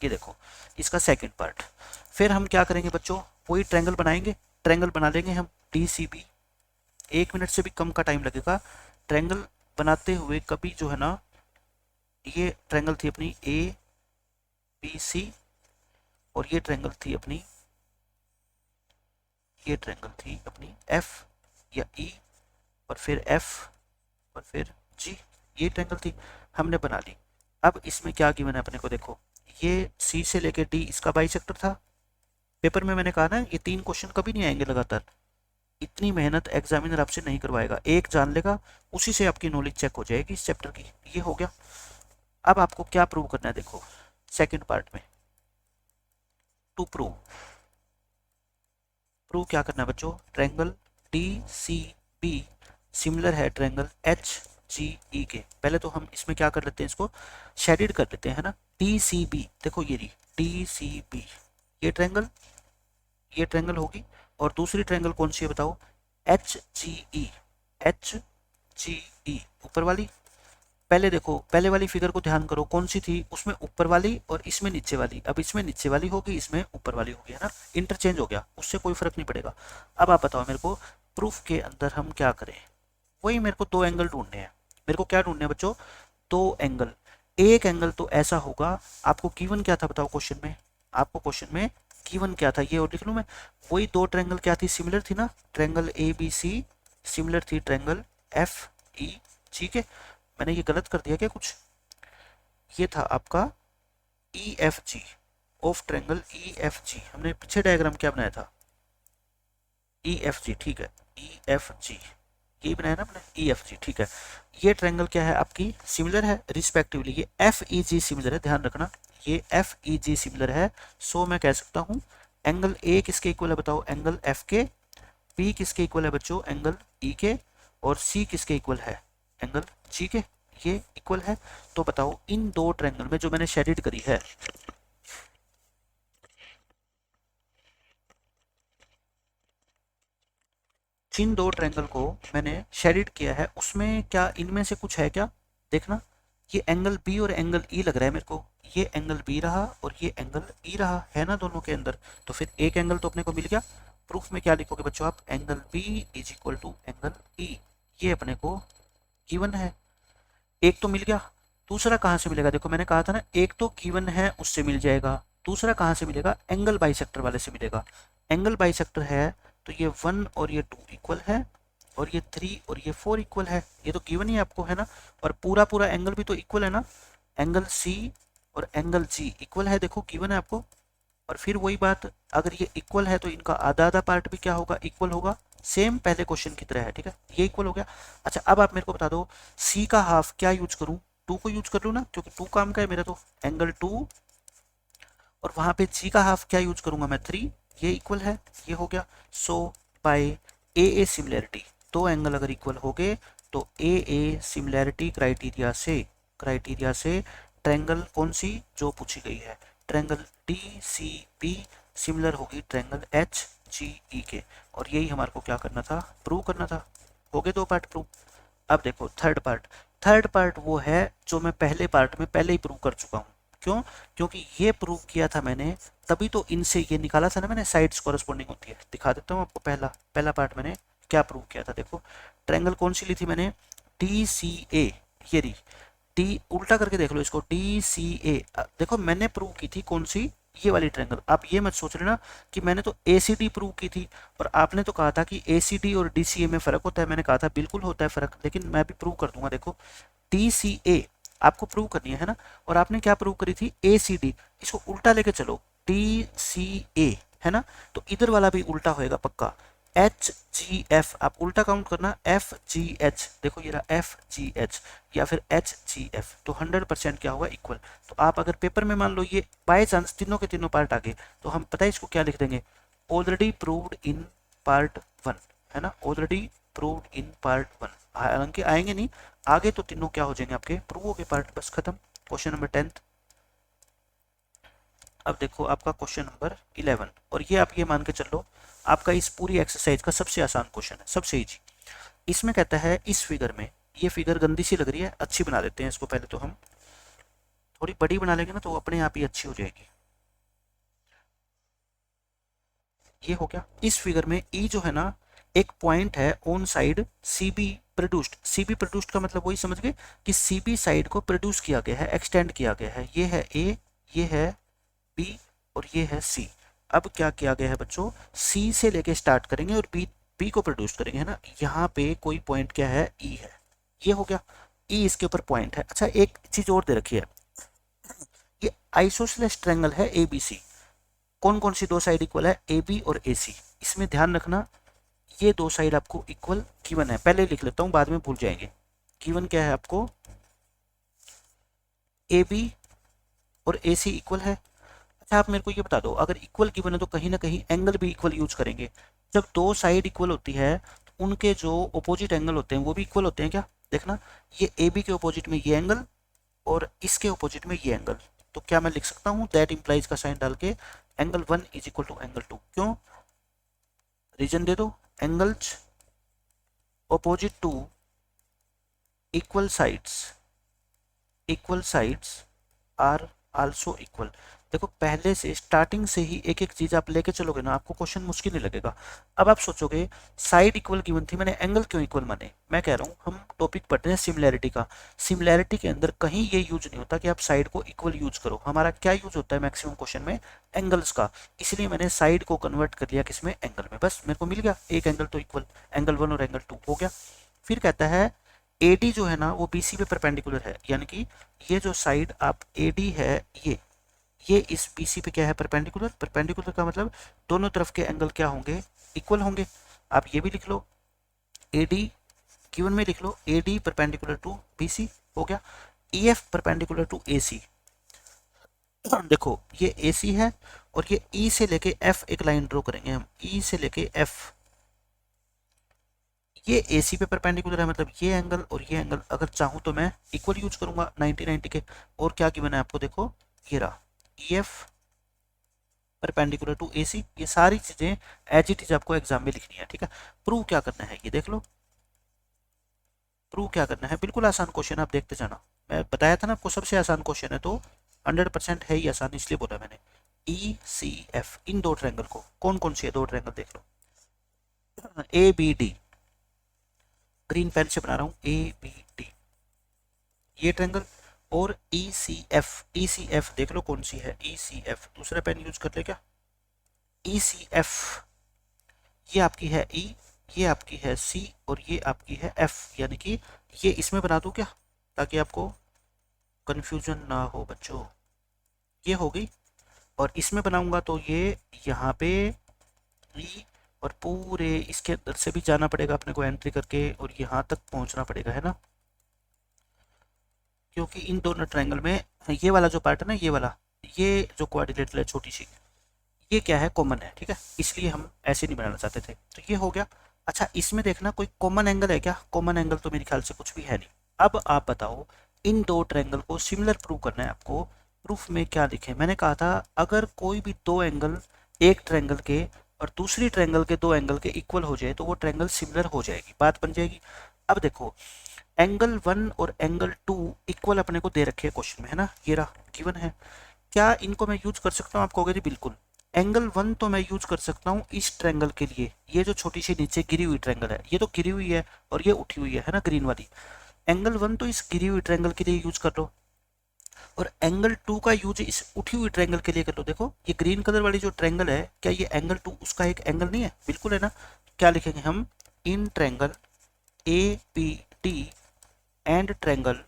ये देखो इसका सेकंड पार्ट। फिर हम क्या करेंगे बच्चों, वही ट्रायंगल बनाएंगे, ट्रायंगल बना लेंगे हम डी सी बी। 1 मिनट से भी कम का टाइम लगेगा ट्रायंगल बनाते हुए। कभी जो है ना, ये ट्रायंगल थी अपनी ए बी सी, और ये ट्रायंगल थी अपनी, ये ट्रायंगल थी अपनी एफ या ई, और फिर एफ, और फिर जी, ये ट्रायंगल थी, हमने बना ली। अब इसमें क्या गिवन है अपने को, देखो ये सी से लेके डी इसका बाइसेक्टर था। पेपर में मैंने कहा ना ये 3 क्वेश्चन कभी नहीं आएंगे लगातार, इतनी मेहनत एग्जामिनर आपसे नहीं करवाएगा, एक जान लेगा उसी से आपकी नॉलेज चेक हो जाएगी इस चैप्टर की। ये हो गया। अब आपको क्या प्रूव करना है, देखो सेकंड पार्ट में, टू प्रूव क्या करना है बच्चों, triangle D C B similar है ट्रायंगल एच जी ई के। पहले तो हम इसमें क्या कर लेते हैं, इसको शेडेड कर लेते हैं ना, डी सी बी, देखो ये रही डी सी बी, ये ट्रायंगल होगी। और दूसरी ट्रायंगल कौन सी है बताओ, एच जी ई ऊपर वाली। पहले देखो पहले वाली फिगर को ध्यान करो, कौन सी थी, उसमें ऊपर वाली और इसमें नीचे वाली। अब इसमें नीचे वाली होगी, इसमें ऊपर वाली होगी, है ना, इंटरचेंज हो गया, उससे कोई फर्क नहीं पड़ेगा। अब आप बताओ मेरे को प्रूफ के अंदर हम क्या करें, वही मेरे को 2 एंगल ढूंढने हैं। मेरे को क्या ढूंढने हैं बच्चों, 2 एंगल। एक एंगल तो ऐसा होगा, आपको गिवन क्या था बताओ क्वेश्चन में, आपको क्वेश्चन में गिवन क्या था, ये और लिख लूं मैं, वही 2 ट्रायंगल क्या थी, सिमिलर थी ना, triangle A B C similar थी ट्रायंगल एफ ई, ठीक है। मैंने ये गलत कर दिया क्या कुछ, ये था आपका E F G, of triangle E F G, हमने पीछे डायग्राम क्या बनाया था, ई एफ जी, ठीक है, ई एफ जी यही बनाया ना अपने, ई एफ जी, ठीक है। ये ट्रायंगल क्या है आपकी, सिमिलर है रिस्पेक्टिवली, ये एफ ई जी सिमिलर है, ध्यान रखना ये एफ ई जी सिमिलर है। सो मैं कह सकता हूँ एंगल ए किसके इक्वल है बताओ, एंगल एफ के, बी किसके इक्वल है बच्चों, एंगल ई के, और सी किसके इक्वल है, एंगल जी के, ये इक्वल है। तो बताओ इन 2 ट्रायंगल में जो मैंने शेडेड करी है, जिन 2 ट्रायंगल को मैंने शेडेड किया है उसमें क्या इनमें से कुछ है क्या, देखना ये एंगल बी और एंगल ई लग रहा है मेरे को, ये एंगल बी रहा और ये एंगल ई रहा, है ना दोनों के अंदर, तो फिर एक एंगल तो अपने को मिल गया। प्रूफ में क्या लिखोगे बच्चों आप, angle B is equal to angle E, ये अपने को गिवन है, एक तो मिल गया। दूसरा कहाँ से मिलेगा, देखो मैंने कहा था ना एक तो गिवन है उससे मिल जाएगा, दूसरा कहाँ से मिलेगा, एंगल बाइसेक्टर वाले से मिलेगा। एंगल बाइसेक्टर है तो ये 1 और ये 2 इक्वल है, और ये 3 और ये 4 इक्वल है, ये तो गिवन ही आपको है ना। और पूरा पूरा एंगल भी तो इक्वल है ना, एंगल सी और एंगल जी इक्वल है, देखो गिवन है आपको। और फिर वही बात, अगर ये इक्वल है तो इनका आधा आधा पार्ट भी क्या होगा, इक्वल होगा, सेम पहले क्वेश्चन की तरह है, ठीक है, ये इक्वल हो गया। अच्छा अब आप मेरे को बता दो सी का हाफ क्या यूज करूं, 2 को यूज कर लूं ना, क्योंकि 2 काम का है मेरा, तो एंगल 2, और वहां पे जी का हाफ क्या यूज करूंगा मैं, 3, ये इक्वल है, ये हो गया। So by A similarity, 2 angle अगर इक्वल हो गए तो ए सिमिलैरिटी क्राइटेरिया से ट्रायंगल कौन सी जो पूछी गई है, triangle D C B similar होगी ट्रायंगल एच जी ई के। और यही हमारे को क्या करना था, प्रूव करना था। हो गए 2 पार्ट प्रूव। अब देखो थर्ड पार्ट वो है जो मैं पहले पार्ट में पहले ही प्रूव कर चुका हूँ। क्यों, क्योंकि ये प्रूव किया था मैंने तभी तो इनसे ये निकाला था ना मैंने, साइड्स कॉरेस्पॉन्डिंग होती है। दिखा देता हूँ आपको, पहला पहला पार्ट मैंने क्या प्रूव किया था। देखो ट्रायंगल कौन सी ली थी मैंने, डी सी ए, ये रही डी, उल्टा करके देख लो इसको, डी सी ए। देखो मैंने प्रूव की थी कौन सी, ये वाली ट्रायंगल। आप ये मत सोच लेना कि मैंने तो ए सी डी प्रूव की थी और आपने तो कहा था कि ए सी डी और डी सी ए में फ़र्क होता है। मैंने कहा था बिल्कुल होता है फ़र्क, लेकिन मैं भी प्रूव कर दूंगा। देखो डी सी ए आपको प्रूव करनी है ना, और आपने क्या प्रूव करी थी, ए सी डी। इसको उल्टा लेके चलो, डी सी ए है ना, तो इधर वाला भी उल्टा होएगा पक्का। एच जी एफ आप उल्टा काउंट करना, एफ जी एच, देखो ये रहा एफ जी एच या फिर एच जी एफ, तो 100% क्या होगा, इक्वल। तो आप अगर पेपर में मान लो ये बाय चांस तीनों के तीनों पार्ट आ गए, तो हम पता है इसको क्या लिख देंगे, ऑलरेडी प्रूव्ड इन पार्ट 1, है ना, ऑलरेडी प्रूव्ड इन पार्ट 1। हालांकि आएंगे नहीं आगे, तो तीनों क्या हो जाएंगे आपके, प्रूव हो गए पार्ट, बस खत्म। Question number 10। अब देखो आपका क्वेश्चन नंबर 11, और ये आप ये मान के चलो आपका इस पूरी एक्सरसाइज का सबसे आसान क्वेश्चन है, सबसे इजी। इसमें कहता है इस फिगर में, ये फिगर गंदी सी लग रही है, अच्छी बना देते हैं इसको पहले, तो हम थोड़ी बड़ी बना लेंगे ना तो अपने आप ही अच्छी हो जाएगी। ये हो गया, इस फिगर में ई जो है ना एक पॉइंट है on side C B produced. C B produced का मतलब वही समझ गए कि सी बी साइड को प्रोड्यूस किया गया है, एक्सटेंड किया गया है। ये है ए, ये है बी और ये है सी। अब क्या किया गया है बच्चों, सी से लेके स्टार्ट करेंगे और बी बी को प्रोड्यूस करेंगे, है ना। यहाँ पे कोई पॉइंट क्या है, ई है, ये हो गया, ई इसके ऊपर पॉइंट है। अच्छा एक चीज और दे रखी है, ये आइसोसेलेस ट्रायंगल है ए बी सी। कौन कौन सी दो साइड इक्वल है, ए बी और ए सी। इसमें ध्यान रखना ये दो साइड आपको इक्वल गिवन है, पहले लिख लेता हूँ बाद में भूल जाएंगे। गिवन क्या है आपको, ए बी और ए सी इक्वल है। अच्छा आप मेरे को ये बता दो, अगर इक्वल गिवन है तो कहीं ना कहीं एंगल भी इक्वल यूज करेंगे। जब दो साइड इक्वल होती है तो उनके जो अपोजिट एंगल होते हैं वो भी इक्वल होते हैं क्या, देखना ये ए बी के अपोजिट में ये एंगल और इसके अपोजिट में ये एंगल। तो क्या मैं लिख सकता हूँ दैट इंप्लाइज का साइन डाल के angle 1 is equal to angle 2। क्यों, रीजन दे दो, angles opposite to equal sides are also equal। देखो पहले से स्टार्टिंग से ही एक एक चीज आप लेके चलोगे ना, आपको क्वेश्चन मुश्किल नहीं लगेगा। अब आप सोचोगे साइड इक्वल गिवन थी, मैंने एंगल क्यों इक्वल माने। मैं कह रहा हूँ हम टॉपिक पढ़ते हैं सिमिलैरिटी का, सिमिलैरिटी के अंदर कहीं ये यूज नहीं होता कि आप साइड को इक्वल यूज करो। हमारा क्या यूज होता है मैक्सिमम क्वेश्चन में, एंगल्स का। इसलिए मैंने साइड को कन्वर्ट कर लिया किसमें, एंगल में। बस मेरे को मिल गया एक एंगल तो इक्वल, एंगल 1 और एंगल 2 हो गया। फिर कहता है AD जो है ना वो BC पे परपेंडिकुलर है, यानी कि ये जो साइड आप AD है ये इस BC पे क्या है, परपेंडिकुलर। परपेंडिकुलर का मतलब दोनों तरफ के एंगल क्या होंगे, इक्वल होंगे। आप ये भी लिख लो, AD गिवन में लिख लो, AD परपेंडिकुलर टू BC हो गया। EF perpendicular to AC। देखो ये AC है और ये E से लेके F एक लाइन ड्रॉ करेंगे हम, E से लेके F, ये AC पे परपेंडिकुलर है, मतलब ये एंगल और ये एंगल अगर चाहूँ तो मैं इक्वल यूज करूंगा 90-90 के। और क्या गिवन है आपको, देखो ये रहा EF परपेंडिकुलर टू AC। ये सारी चीजें एज इट इज आपको एग्जाम में लिखनी है, ठीक है। प्रूव क्या करना है ये देख लो, प्रूव क्या करना है, बिल्कुल आसान क्वेश्चन, आप देखते जाना। मैं बताया था ना आपको सबसे आसान क्वेश्चन है, तो 100% है ही आसान, इसलिए बोला मैंने। ECF, इन दो ट्रायंगल को, कौन कौन सी है दो ट्रायंगल देख लो, ABD, ग्रीन पेन से बना रहा हूँ, ABD ये ट्रायंगल, और ECF देख लो कौन सी है, ECF दूसरा पेन यूज कर ले क्या, ECF ये आपकी है E, ये आपकी है C और ये आपकी है F, यानी कि ये इसमें बना दूं क्या, ताकि आपको कंफ्यूजन ना हो बच्चों। ये हो गई, और इसमें बनाऊंगा तो ये यहाँ पे E, और पूरे इसके अंदर से भी जाना पड़ेगा अपने को एंट्री करके, और यहाँ तक पहुंचना पड़ेगा, है ना। क्योंकि इन दोनों ट्रायंगल में ये वाला जो पार्ट है ना, ये जो क्वाड्रिलेटरल है छोटी सी, ये क्या है, कॉमन है, ठीक है, इसलिए हम ऐसे नहीं बनाना चाहते थे। तो ये हो गया। अच्छा इसमें देखना कोई कॉमन एंगल है क्या, कॉमन एंगल तो मेरे ख्याल से कुछ भी है नहीं। अब आप बताओ इन दो ट्रायंगल को सिमिलर प्रूव करना है आपको। प्रूफ में क्या लिखे, मैंने कहा था अगर कोई भी दो एंगल एक ट्रायंगल के और दूसरी ट्रायंगल के दो एंगल के इक्वल हो जाए तो वो ट्रायंगल सिमिलर हो जाएगी, बात बन जाएगी। अब देखो एंगल 1 और एंगल 2 इक्वल अपने को दे रखे हैं क्वेश्चन में, है ना, ये रहा गिवन है। क्या इनको मैं यूज कर सकता हूँ? आप कहोगे जी बिल्कुल। एंगल 1 तो मैं यूज कर सकता हूँ इस ट्रायंगल के लिए, ये जो छोटी सी नीचे गिरी हुई ट्रायंगल है, ये तो गिरी हुई है और ये उठी हुई है ना ग्रीन वाली। एंगल 1 तो इस गिरी हुई ट्रायंगल के लिए यूज कर लो, और एंगल 2 का यूज इस उठी हुई ट्रायंगल के लिए कर लो। देखो ये ग्रीन कलर वाली जो ट्रायंगल है, क्या ये एंगल 2 उसका एक एंगल नहीं है? बिल्कुल है ना। क्या लिखेंगे हम? In triangle A P T and triangle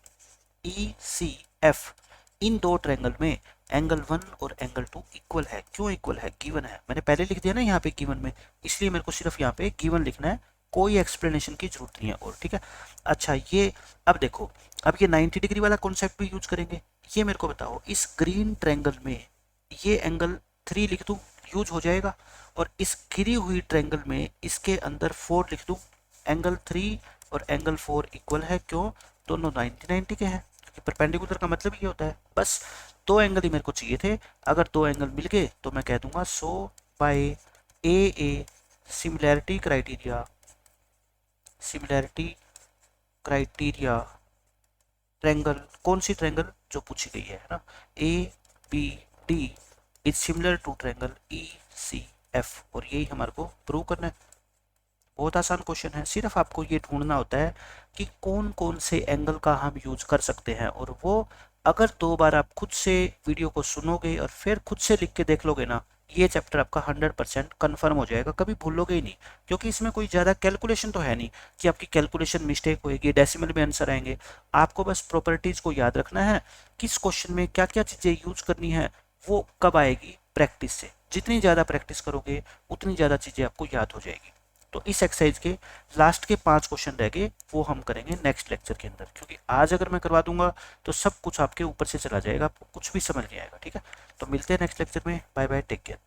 E C F, इन दो ट्रायंगल में एंगल 1 और एंगल 2 इक्वल है। क्यों इक्वल है? गिवन है, मैंने पहले लिख दिया ना यहाँ पे गिवन में, इसलिए मेरे को सिर्फ यहाँ पे गिवन लिखना है, कोई एक्सप्लेनेशन की जरूरत नहीं है और, ठीक है। अच्छा ये अब देखो, अब ये 90 डिग्री वाला कॉन्सेप्ट भी यूज करेंगे। ये मेरे को बताओ, इस ग्रीन ट्रायंगल में ये एंगल 3 लिख दूं, यूज हो जाएगा, और इस गिरी हुई ट्रायंगल में इसके अंदर 4 लिख दूं, एंगल 3 और एंगल 4 इक्वल है। क्यों? दोनों 90-90 के हैं, क्योंकि परपेंडिकुलर का मतलब ये होता है। बस दो एंगल ही मेरे को चाहिए थे, अगर दो एंगल मिल गए तो मैं कह दूंगा so by A similarity criteria, similarity criteria triangle, कौन सी ट्रायंगल? जो पूछी गई है ना, A B D is similar to triangle E C F, और यही हमारे को प्रूव करना है। बहुत आसान क्वेश्चन है, सिर्फ आपको ये ढूंढना होता है कि कौन कौन से एंगल का हम यूज कर सकते हैं, और वो अगर 2 बार आप खुद से वीडियो को सुनोगे और फिर खुद से लिख के देख लोगे ना, ये चैप्टर आपका 100% कन्फर्म हो जाएगा, कभी भूलोगे ही नहीं। क्योंकि इसमें कोई ज़्यादा कैलकुलेशन तो है नहीं कि आपकी कैलकुलेशन मिस्टेक होएगी, डेसिमल में आंसर आएंगे। आपको बस प्रॉपर्टीज़ को याद रखना है, किस क्वेश्चन में क्या क्या चीज़ें यूज करनी है, वो कब आएगी? प्रैक्टिस से। जितनी ज़्यादा प्रैक्टिस करोगे उतनी ज़्यादा चीज़ें आपको याद हो जाएगी। तो इस एक्सरसाइज के लास्ट के 5 क्वेश्चन रह गए, वो हम करेंगे नेक्स्ट लेक्चर के अंदर, क्योंकि आज अगर मैं करवा दूंगा तो सब कुछ आपके ऊपर से चला जाएगा, आपको कुछ भी समझ नहीं आएगा, ठीक है। तो मिलते हैं नेक्स्ट लेक्चर में, बाय बाय, टेक केयर।